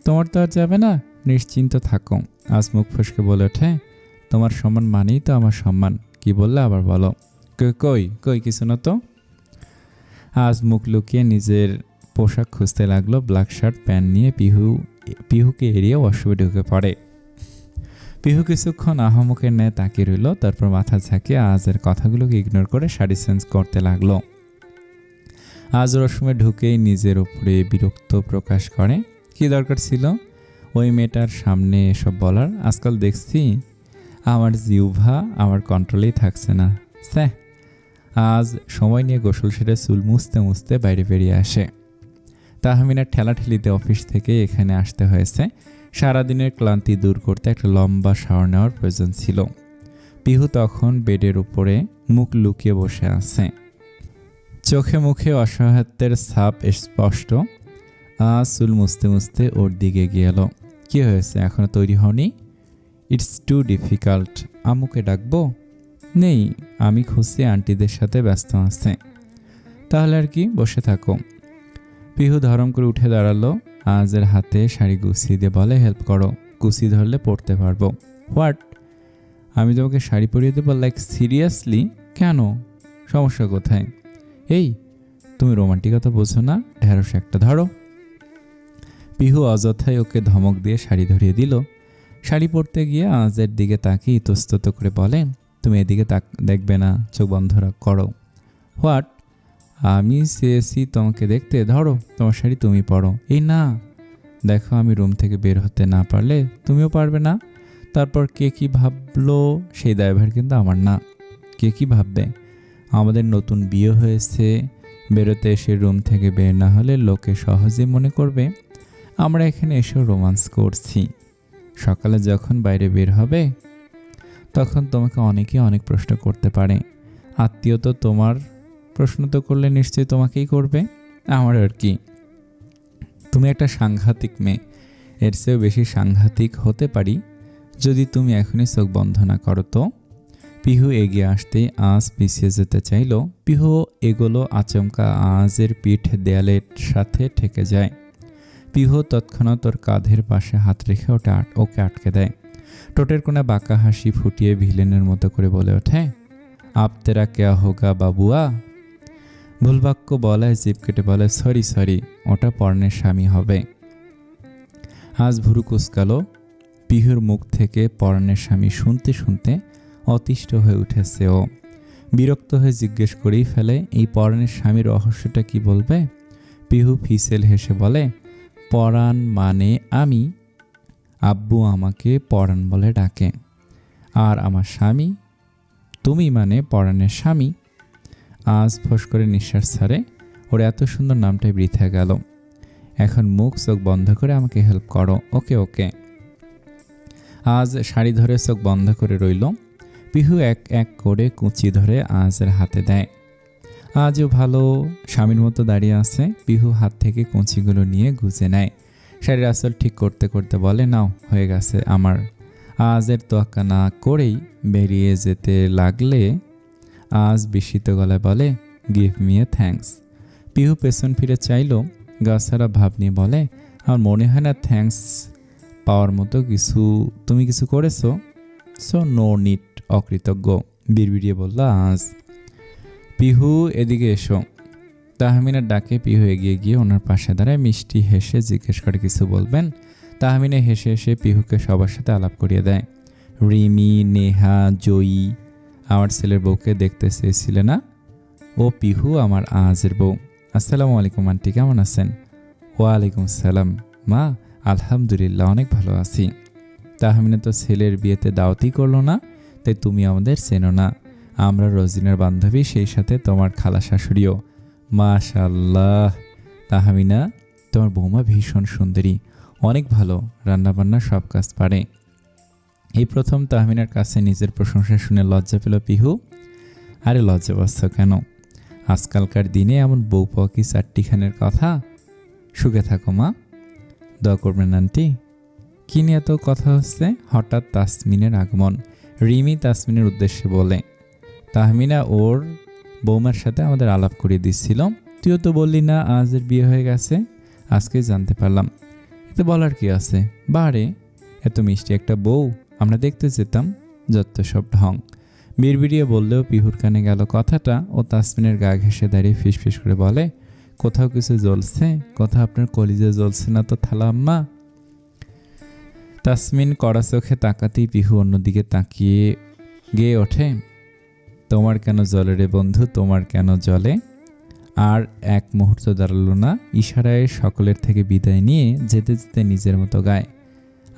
তোমার তো আর যাবে না, নিশ্চিন্ত থাকো। আজ মুখ ফসকে বলে ওঠে, তোমার সম্মান মানেই তো আমার সম্মান। কি বললে আবার বলো? কই কই কিছু না তো। আজ মুখ লুকিয়ে নিজের পোশাক খুঁজতে লাগলো। ব্ল্যাক শার্ট প্যান্ট নিয়ে পিহুকে এড়িয়ে ওয়াশরুমে ঢুকে পড়ে। পিহু কিছুক্ষণ আহমকের ন্যায় তাকিয়ে রইল, তারপর মাথা ঝাঁকিয়ে আজের কথাগুলোকে ইগনোর করে শাড়ি চেঞ্জ করতে লাগলো। আজ ওয়াশরুমে ঢুকেই নিজের ওপরে বিরক্ত প্রকাশ করে। কি দরকার ছিল ওই মেয়েটার সামনে এসব বলার? আজকাল দেখছি আমার জিহ্বা আমার কন্ট্রোলেই থাকছে না। স্যাঁ। আজ সময় নিয়ে গোসল সেরে চুল মুছতে মুছতে বাইরে বেরিয়ে আসে। তাহমিনার ঠেলাঠেলিতে অফিস থেকে এখানে আসতে হয়েছে। সারাদিনের ক্লান্তি দূর করতে একটা লম্বা শাওয়ার নেওয়ার প্রয়োজন ছিল। পিহু তখন বেডের উপরে মুখ লুকিয়ে বসে আছে। চোখে মুখে অসহায়ত্বের ছাপ স্পষ্ট। আজ চুল মুছতে মুছতে ওর দিকে গিয়ে এলো। কী হয়েছে, এখনো তৈরি হওনি? It's too difficult. আম্মুকে ডাকবো? নেই, আমি খুঁজছি, আন্টিদের সাথে ব্যস্ত আছে। তাহলে আর কি, বসে থাকো। পিহু ধরম করে উঠে দাঁড়ালো। আজের হাতে শাড়ি গুছিয়ে দিয়ে বলে, হেল্প করো, গুছিয়ে ধরলে পড়তে পারবো। হোয়াট? আমি তোমাকে শাড়ি পরিয়ে দেবো? Like seriously? কেন, সমস্যা কোথায়? এই তুমি রোমান্টিকতা বোঝো না, ঢেঁড়স একটা ধরো। পিহু অযথায় ওকে ধমক দিয়ে শাড়ি ধরিয়ে দিল। শাড়ি পরতে গিয়ে আজের দিকে তাকিয়ে ইতস্তত করে বলে, তুমি এদিকে দেখবে না, চোখ বন্ধ করো। হোয়াট? আমি চেয়েছি তোমাকে দেখতে, ধরো তোমার শাড়ি তুমি পরো। এই না, দেখো আমি রুম থেকে বের হতে না পারলে তুমিও পারবে না। তারপর কে কি ভাবলো সেই দায়ভার কিন্তু আমার না। কে কি ভাববে? আমাদের নতুন বিয়ে হয়েছে, বেরোতে এসে রুম থেকে বের না হলে লোকে সহজে মনে করবে আমরা এখানে এসেও রোমান্স করছি। সকালে যখন বাইরে বের হবে তখন তোমাকে অনেকেই অনেক প্রশ্ন করতে পারে। আত্মীয় তো তোমার প্রশ্ন তো করলে নিশ্চয়ই তোমাকেই করবে, আমার আর কি। তুমি একটা সাংঘাতিক মেয়ে, এর চেয়েও বেশি সাংঘাতিক হতে পারি যদি তুমি এখনই চোখ বন্ধ না করো তো। পিহু এগিয়ে আসতেই আজ পিছিয়ে যেতে চাইল। পিহু এগোলো, আচমকা আজের পিঠ দেয়ালের সাথে ঠেকে যায়। পিহু তৎক্ষণাৎ ওর কাঁধের পাশে হাত রেখে ওকে আটকে দেয়। ঠোঁটের কোণে বাঁকা হাসি ফুটিয়ে ভিলেনের মতো করে বলে ওঠে, আপ তেরা কেয়া হোগা বাবুয়া। ভুলবাক্য বলায় জিভ কেটে বলে, সরি, ওটা পর্ণের স্বামী হবে। আজ ভুরু কুচকালো। পিহুর মুখ থেকে পর্ণের স্বামী শুনতে শুনতে অতিষ্ঠ হয়ে উঠেছে ও। বিরক্ত হয়ে জিজ্ঞেস করেই ফেলে, এই পরাণের স্বামীর রহস্যটা কি বলবে? পিহু ফিসেল হেসে বলে, পরাণ মানে আমি, আব্বু আমাকে পরাণ বলে ডাকে, আর আমার স্বামী তুমি মানে পরাণের স্বামী। আজ ফোঁস করে নিঃশ্বাস ছাড়ে। ওর এত সুন্দর নামটাই বৃথা গেল। এখন মুখ চোখ বন্ধ করে আমাকে হেল্প করো। ওকে। আজ শাড়ি ধরে চোখ বন্ধ করে রইল। পিহু এক এক করে কুঁচি ধরে আজের হাতে দেয়। আজও ভালো স্বামীর মতো দাঁড়িয়ে আছে। পিহু হাত থেকে কুঁচিগুলো নিয়ে গুজে নেয়। শাড়ির আঁচল ঠিক করতে করতে বলে, নাও হয়ে গেছে আমার। আজের তোয়াক্কা না করেই বেরিয়ে যেতে লাগলে আজ বিস্মিত গলায় বলে, give me a thanks. Pihu পেছন ফিরে চাইল, গাছারা ভাব নিয়ে বলে, আমার মনে হয় না থ্যাঙ্কস পাওয়ার মতো তুমি কিছু করেছো, সো নো নিট। অকৃতজ্ঞ বিড়বিড়িয়ে বলল আজ। পিহু এদিকে এসো। তাহমিনার ডাকে পিহু এগিয়ে গিয়ে ওনার পাশে দাঁড়ায়। মিষ্টি হেসে জিজ্ঞেস করে, কিছু বলবেন? তাহমিনা হেসে হেসে পিহুকে সবার সাথে আলাপ করিয়ে দেয়। রিমি, নেহা, জয়ী আমার ছেলের বউকে দেখতে চেয়েছিলে না? ও পিহু আমার আজের বউ। আসসালামু আলাইকুম আন্টি, কেমন আছেন? ওয়ালাইকুম সালাম মা, আলহামদুলিল্লাহ অনেক ভালো আছি। তাহমিনা তো ছেলের বিয়েতে দাওয়াতই করলো না, তাই তুমি আমাদের চেনো না। আমরা রোজিনার বান্ধবী, সেই সাথে তোমার খালা শাশুড়িও। মাশাআল্লাহ তাহমিনা, তোমার বৌমা ভীষণ সুন্দরী, অনেক ভালো, রান্নাবান্না সব কাজ পারে। এই প্রথম তাহমিনার কাছে নিজের প্রশংসা শুনে লজ্জা পেল পিহু। আরে লজ্জা পাচ্ছ কেন? আজকালকার দিনে এমন বউ পাওয়া কি চারটিখানের কথা। সুখে থাকো মা। দোয়া করবেন আন্টি। কি নিয়ে এত কথা হচ্ছে? হঠাৎ তাসমিনের আগমন। রিমি তাসমিনের উদ্দেশ্যে বলে, তাহমিনা ওর বৌমার সাথে আমাদের আলাপ করিয়ে দিচ্ছিল। তুইও তো বললি না আজের বিয়ে হয়ে গেছে। আজকে জানতে পারলাম। এতে বলার কি আছে? বারে, এত মিষ্টি একটা বউ আমরা দেখতে যেতাম। যত সব ঢং। বিড়বিড়িয়ে বললেও পিহুর কানে গেল কথাটা। ও তাসমিনের গা ঘেঁষে দাঁড়িয়ে ফিসফিস করে বলে, কোথাও কিছু জ্বলছে? কোথাও আপনার কলিজা জ্বলছে না তো থালা আম্মা? তাসমিন কড়া চোখে তাকাতেই পিহু অন্যদিকে তাকিয়ে গেয়ে ওঠে, তোমার কেন জ্বলে রে বন্ধু, তোমার কেন জ্বলে? আর এক মুহূর্ত দাঁড়ালো না। ইশারায় সকলের থেকে বিদায় নিয়ে যেতে যেতে নিজের মতো গায়,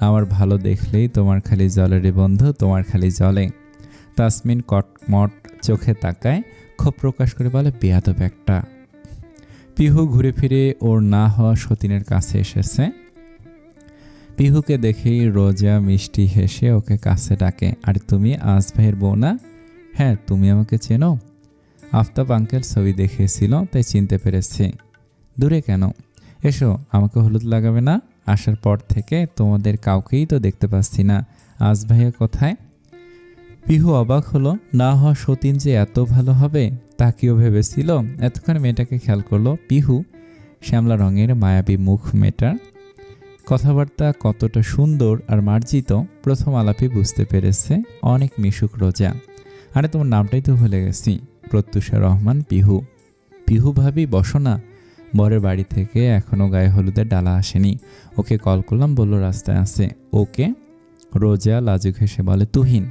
আমার ভালো দেখলেই তোমার খালি জ্বলে রে বন্ধু, তোমার খালি জ্বলে। তাসমিন কটমট চোখে তাকায়, ক্ষোভ প্রকাশ করে বলে, বেয়াদব একটা। পিহু ঘুরে ফিরে ওর না হওয়া সতীনের কাছে এসেছে। পিহুকে দেখেই রোজা মিষ্টি হেসে ওকে কাছে ডাকে, আর তুমি আজ ভাইয়ের বউ না? হ্যাঁ, তুমি আমাকে চেনো? আফতাব আঙ্কেল ছবি দেখিয়েছিল তাই চিনতে পেরেছি। দূরে কেন? এসো, আমাকে হলুদ লাগাবে না? আসার পর থেকে তোমাদের কাউকেই তো দেখতে পাচ্ছি না। আজ ভাইয়া কোথায়? পিহু অবাক হলো। না হওয়া সতীন যে এত ভালো হবে তা কেউ ভেবেছিল? এতক্ষণ মেয়েটাকে খেয়াল করলো পিহু। শ্যামলা রঙের মায়াবী মুখ মেয়েটার, কথাবার্তা কতটা সুন্দর আর মার্জিত প্রথম আলাপে বুঝতে পেরেছে। অনেক মিশুক রোজা। আরে তোমার নামটাই তো ভুলে গেছি। প্রত্যুষা রহমান পিহু। পিহু ভাবি বসো না। বরের বাড়ি থেকে এখনও গায়ে হলুদের ডালা আসেনি। ওকে কল করলাম, বললো রাস্তায় আছে। ওকে? রোজা লাজুক হেসে বলে, তুহিন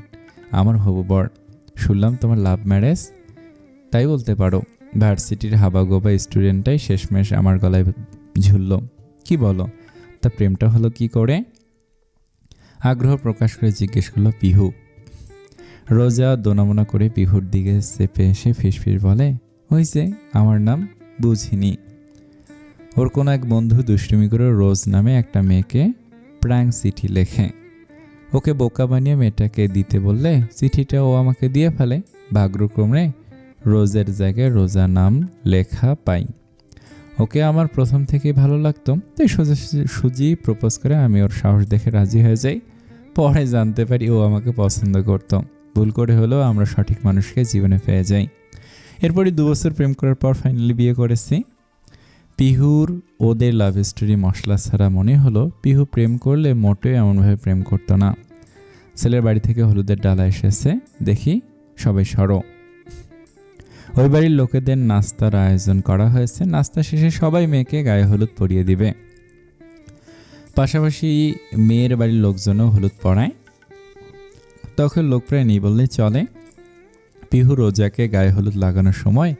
আমার হবু বর। শুনলাম তোমার লাভ ম্যারেজ। তাই বলতে পারো। ভার্সিটির হাবাগোবা স্টুডেন্টটাই শেষমেশ আমার গলায় ঝুলল। কি বলো? তা প্রেমটা হলো কি করে? আগ্রহ প্রকাশ করে জিজ্ঞেস করলো পিহু। রোজা দোনামোনা করে পিহুর দিকে চেপে এসে ফিসফিস বলে, হয়েছে, আমার নাম বুঝিনি। ওর কোনো এক বন্ধু দুষ্টুমি করে রোজ নামে একটা মেয়েকে প্র্যাঙ্ক চিঠি লেখে। ওকে বোকা বানিয়ে মেয়েটাকে দিতে বললে চিঠিটা ও আমাকে দিয়ে ফেলে। ভাগ্যক্রমে রোজের জায়গায় রোজা নাম লেখা পাই। ওকে আমার প্রথম থেকেই ভালো লাগতো, তাই সোজাসুজি প্রপোজ করে আমি ওর সাহস দেখে রাজি হয়ে যাই। পরে জানতে পারি ও আমাকে পছন্দ করতো। ভুল করে হলেও আমরা সঠিক মানুষকে জীবনে পেয়ে যাই। এরপরই 2 বছর প্রেম করার পর ফাইনালি বিয়ে করেছি। পিহুর ওদের লাভ স্টোরি মশলা ছাড়া মনে হলো পিহু প্রেম করলে মোটেও এমনভাবে প্রেম করতো না। ছেলের বাড়ি থেকে হলুদের ডালা এসেছে দেখি সবাই সরো। ওই বাড়ির লোকেদের নাস্তার আয়োজন করা হয়েছে। নাস্তা শেষে সবাই মেয়েকে গায়ে হলুদ পরিয়ে দিবে। পাশাপাশি মেয়ের বাড়ির লোকজনও হলুদ পরায়। তখন লোক প্রায় নেই বললেই চলে। পিহু রোজাকে গায়ে হলুদ লাগানোর সময়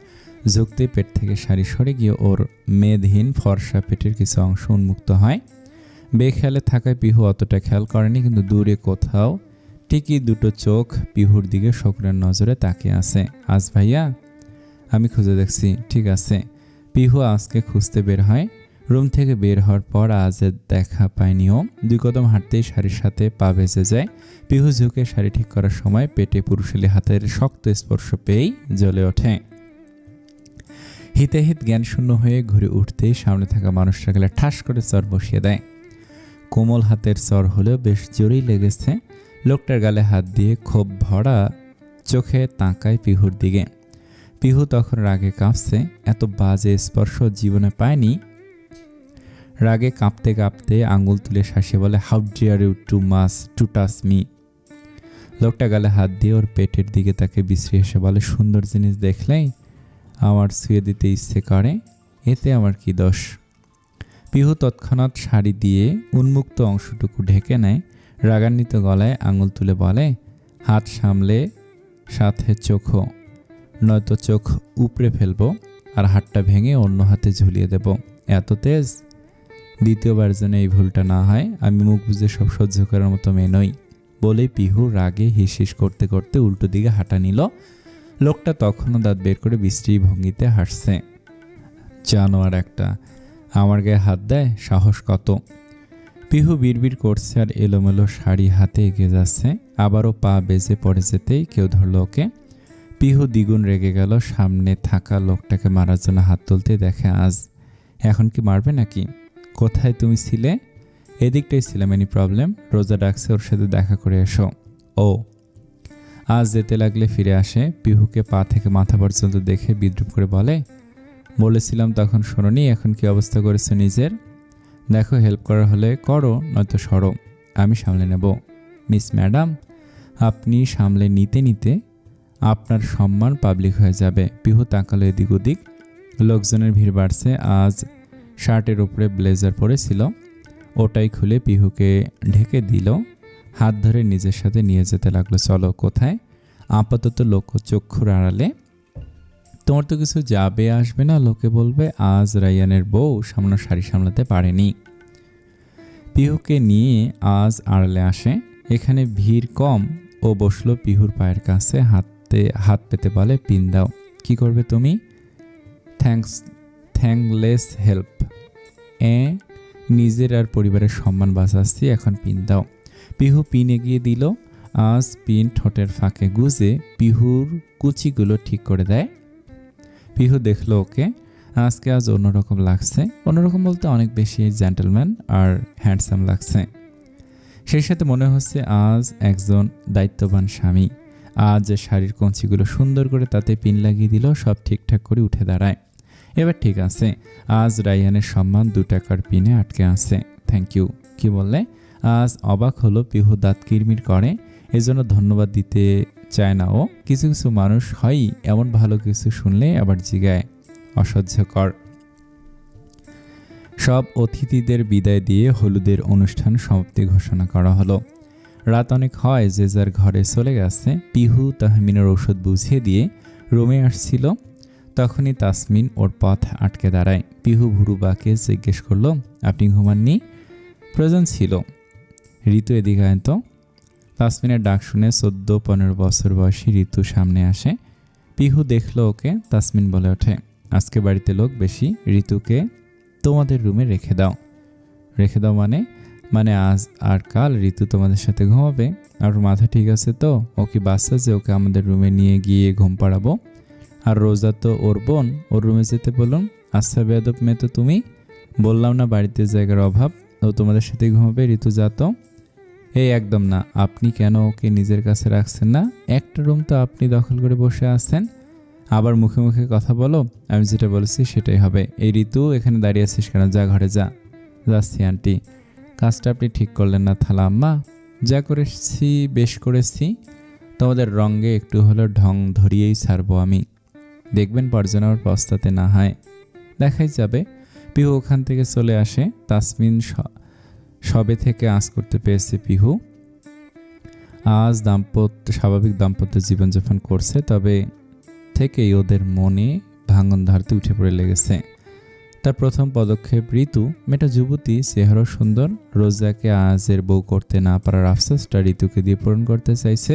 যুক্তি পেট থেকে শাড়ি সরে গিয়ে ওর মেদহীন ফর্সা পেটের কিছু অংশ উন্মুক্ত হয়। বেখেয়ালে থাকায় পিহু অতটা খেয়াল করেনি, কিন্তু দূরে কোথাও ঠিকই দুটো চোখ পিহুর দিকে শকুনের নজরে তাকিয়ে আছে। আজ ভাইয়া? আমি খুঁজে দেখছি। ঠিক আছে। পিহু আজকে খুঁজতে বের হয়। রুম থেকে বের হওয়ার পর আজের দেখা পায়নিও। 2 কদম হাঁটতেই শাড়ির সাথে পা ভেসে যায়। পিহু ঝুঁকে শাড়ি ঠিক করার সময় পেটে পুরুষালী হাতের শক্ত স্পর্শ পেয়েই জ্বলে ওঠে। হিতে হিত জ্ঞান শূন্য হয়ে ঘুরে উঠতেই সামনে থাকা মানুষটা গেলে ঠাস করে চর বসিয়ে দেয়। কোমল হাতের চর হলেও বেশ জোরেই লেগেছে। লোকটার গালে হাত দিয়ে ক্ষোভ ভরা চোখে তাকায় পিহুর দিকে। পিহু তখন রাগে কাঁপছে। এত বাজে স্পর্শ জীবনে পায়নি। রাগে কাঁপতে কাঁপতে আঙুল তুলে শাসিয়ে বলে, how dare you to touch me. লোকটা গালে হাত দিয়ে ওর পেটের দিকে তাকে বিশ্রী হেসে বলে, সুন্দর জিনিস দেখলেই আমার ছুঁয়ে দিতে ইচ্ছে করে, এতে আমার কি দোষ? পিহু তৎক্ষণাৎ শাড়ি দিয়ে উন্মুক্ত অংশটুকু ঢেকে নেয়। রাগান্বিত গলায় আঙুল তুলে বলে, হাত সামলে সাথে চোখও, নয়তো চোখ উপড়ে ফেলবো আর হাতটা ভেঙে অন্য হাতে ঝুলিয়ে দেব। এত তেজ? দ্বিতীয়বার যেন এই ভুলটা না হয়। আমি মুখ বুজে সব সহ্য করার মতো মেয়ে নই। বলে পিহু রাগে হিসহিস করতে করতে উল্টো দিকে হাঁটা নিল। লোকটা তখনও দাঁত বের করে বিশ্রী ভঙ্গিতে হাসছে। জানোয়ার একটা, আমার গায়ে হাত দেয়, সাহস কত! পিহু বিড়বিড় করছে আর এলোমেলো শাড়ি হাতে এগিয়ে যাচ্ছে। আবারও পা বেজে পড়ে যেতেই কেউ ধরল ওকে। পিহু দ্বিগুণ রেগে গেল। সামনে থাকা লোকটাকে মারার জন্য হাত তুলতে দেখে আজ। এখন কি মারবে নাকি? কোথায় তুমি ছিলে? এদিকটাই ছিলাম, এনি প্রবলেম? রোজা ডাকছে, ওর সাথে দেখা করে এসো। ও। আজ যেতে লাগলে ফিরে আসে। পিহুকে পা থেকে মাথা পর্যন্ত দেখে বিদ্রুপ করে বলে, বলেছিলাম তখন শোনোনি, এখন কি অবস্থা করেছো নিজের? দেখো, হেল্প করার হলে করো, নয়তো সরো, আমি সামলে নেব। মিস ম্যাডাম, আপনি সামলে নিতে নিতে আপনার সম্মান পাবলিক হয়ে যাবে। পিহু তাকালো এদিক ওদিক। লোকজনের ভিড় বাড়ছে। আজ শার্টের উপরে ব্লেজার পরেছিল, ওটাই খুলে পিহুকে ঢেকে দিল। হাত ধরে নিজের সাথে নিয়ে যেতে লাগলো। চলো। কোথায়? আপাতত চক্ষুর আড়ালে। তোমার তো কিছু যাবে আসবে না, লোকে বলবে আজ রায়ানের বউ সামনে শাড়ি সামলাতে পারেনি। পিহুকে নিয়ে আজ আড়ালে আসে। এখানে ভিড় কম। ও বসলো পিহুর পায়ের কাছে, হাত পেতে বলে, পিন দাও। কি করবে তুমি? Thankless help. নিজের আর পরিবারের সম্মান বাঁচাচ্ছি, এখন পিন দাও। পিহু পিন এগিয়ে দিল। আজ পিন ঠোঁটের ফাঁকে গুজে পিহুর কুচিগুলো ঠিক করে দেয়। পিহু দেখলো ওকে। আজকে অন্যরকম লাগছে। অন্যরকম বলতে অনেক বেশি জেন্টলম্যান আর হ্যান্ডসাম লাগছে। সেই সাথে মনে হচ্ছে আজ একজন দায়িত্ববান স্বামী। আজ শাড়ির কঞ্চিগুলো সুন্দর করে তাতে পিন লাগিয়ে দিল। সব ঠিকঠাক করে উঠে দাঁড়ায়। এবার ঠিক আছে। আজ রায়ানের সম্মান 2 টাকার পিনে আটকে আছে। Thank you. কি বললে? আজ অবাক হলো। পিহু দাঁত কিরমির করে। এজন্য ধন্যবাদ দিতে চায় না ও। কিছু কিছু মানুষ হয়ই এমন, ভালো কিছু শুনলে আবার জিগায়। অসহ্যকর। সব অতিথিদের বিদায় দিয়ে হলুদের অনুষ্ঠান সমাপ্তি ঘোষণা করা হলো। রাত অনেক হয়, যে যার ঘরে চলে গেছে। পিহু তাহমিনের ওষুধ বুঝিয়ে দিয়ে রুমে আসছিল। তখনই তাসমিন ওর পথ আটকে দাঁড়ায়। পিহু ভুরুবাকে জিজ্ঞেস করলো, আপনি ঘুমাননি? প্রয়োজন ছিল। ঋতু এদিকে আয় তো। তাসমিনের ডাক শুনে 14-15 বছর বয়সী ঋতু সামনে আসে। পিহু দেখলো ওকে। তাসমিন বলে ওঠে, আজকে বাড়িতে লোক বেশি, ঋতুকে তোমাদের রুমে রেখে দাও। রেখে দাও মানে আজ আর কাল ঋতু তোমাদের সাথে ঘুমাবে। আর মাথা ঠিক আছে তো? ও কি বাচ্চা যে ওকে আমাদের রুমে নিয়ে গিয়ে ঘুম পাড়াবো? আর রোজা তো ওর বোন, ওর রুমে যেতে বলুন। আচ্ছা বেয়াদব মেয়ে তো তুমি। বললাম না বাড়িতে জায়গার অভাব, ও তোমাদের সাথে ঘুমাবে। ঋতু যা তো। এই একদম না। আপনি কেন ওকে নিজের কাছে রাখছেন না? একটা রুম তো আপনি দখল করে বসে আছেন। আবার মুখে মুখে কথা বলো। আমি যেটা বলেছি সেটাই হবে। এই ঋতু, এখানে দাঁড়িয়ে আছিস কেন? যা ঘরে যা। যাচ্ছি আন্টি। কাজটা আপনি ঠিক করলেন না থালা আম্মা। যা করেছি বেশ করেছি। তোমাদের রঙে একটু হলো ঢং ধরিয়েই ছাড়বো আমি। দেখবেন পর যেন আমার পস্তাতে না হয়। দেখাই যাবে। পিহু ওখান থেকে চলে আসে। তাসমিন সবে থেকে আঁচ করতে পেরেছে পিহু। আজ স্বাভাবিক দাম্পত্য জীবনযাপন করছে, তবে থেকেই ওদের মনে ভাঙন ধরতে উঠে পড়ে লেগেছে। তার প্রথম পদক্ষেপ ঋতু। মেয়েটা যুবতী, চেহারা সুন্দর। রোজাকে আজের বউ করতে না পারার আফসোসটা ঋতুকে দিয়ে পূরণ করতে চাইছে।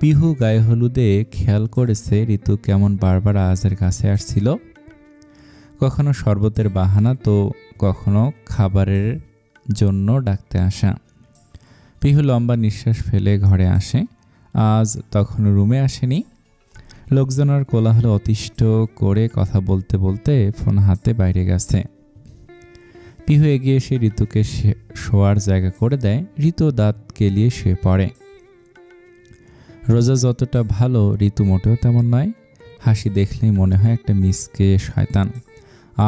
পিহু গায়ে হলুদে খেয়াল করেছে ঋতু কেমন বারবার আজের কাছে আসছিল। কখনো শরবতের বাহানা, তো কখনো খাবারের জন্য ডাকতে আসা। পিহু লম্বা নিঃশ্বাস ফেলে ঘরে আসে। আজ তখন রুমে আসেনি। লোকজনের কোলাহলে অতিষ্ঠ করে কথা বলতে বলতে ফোন হাতে বাইরে গেছে। পিহু এগিয়ে এসে ঋতুকে শোয়ার জায়গা করে দেয়। ঋতু দাঁত কেলিয়ে শুয়ে পড়ে। রোজা যতটা ভালো, ঋতু মোটেও তেমন নয়। হাসি দেখলেই মনে হয় একটা মিসকে শয়তান।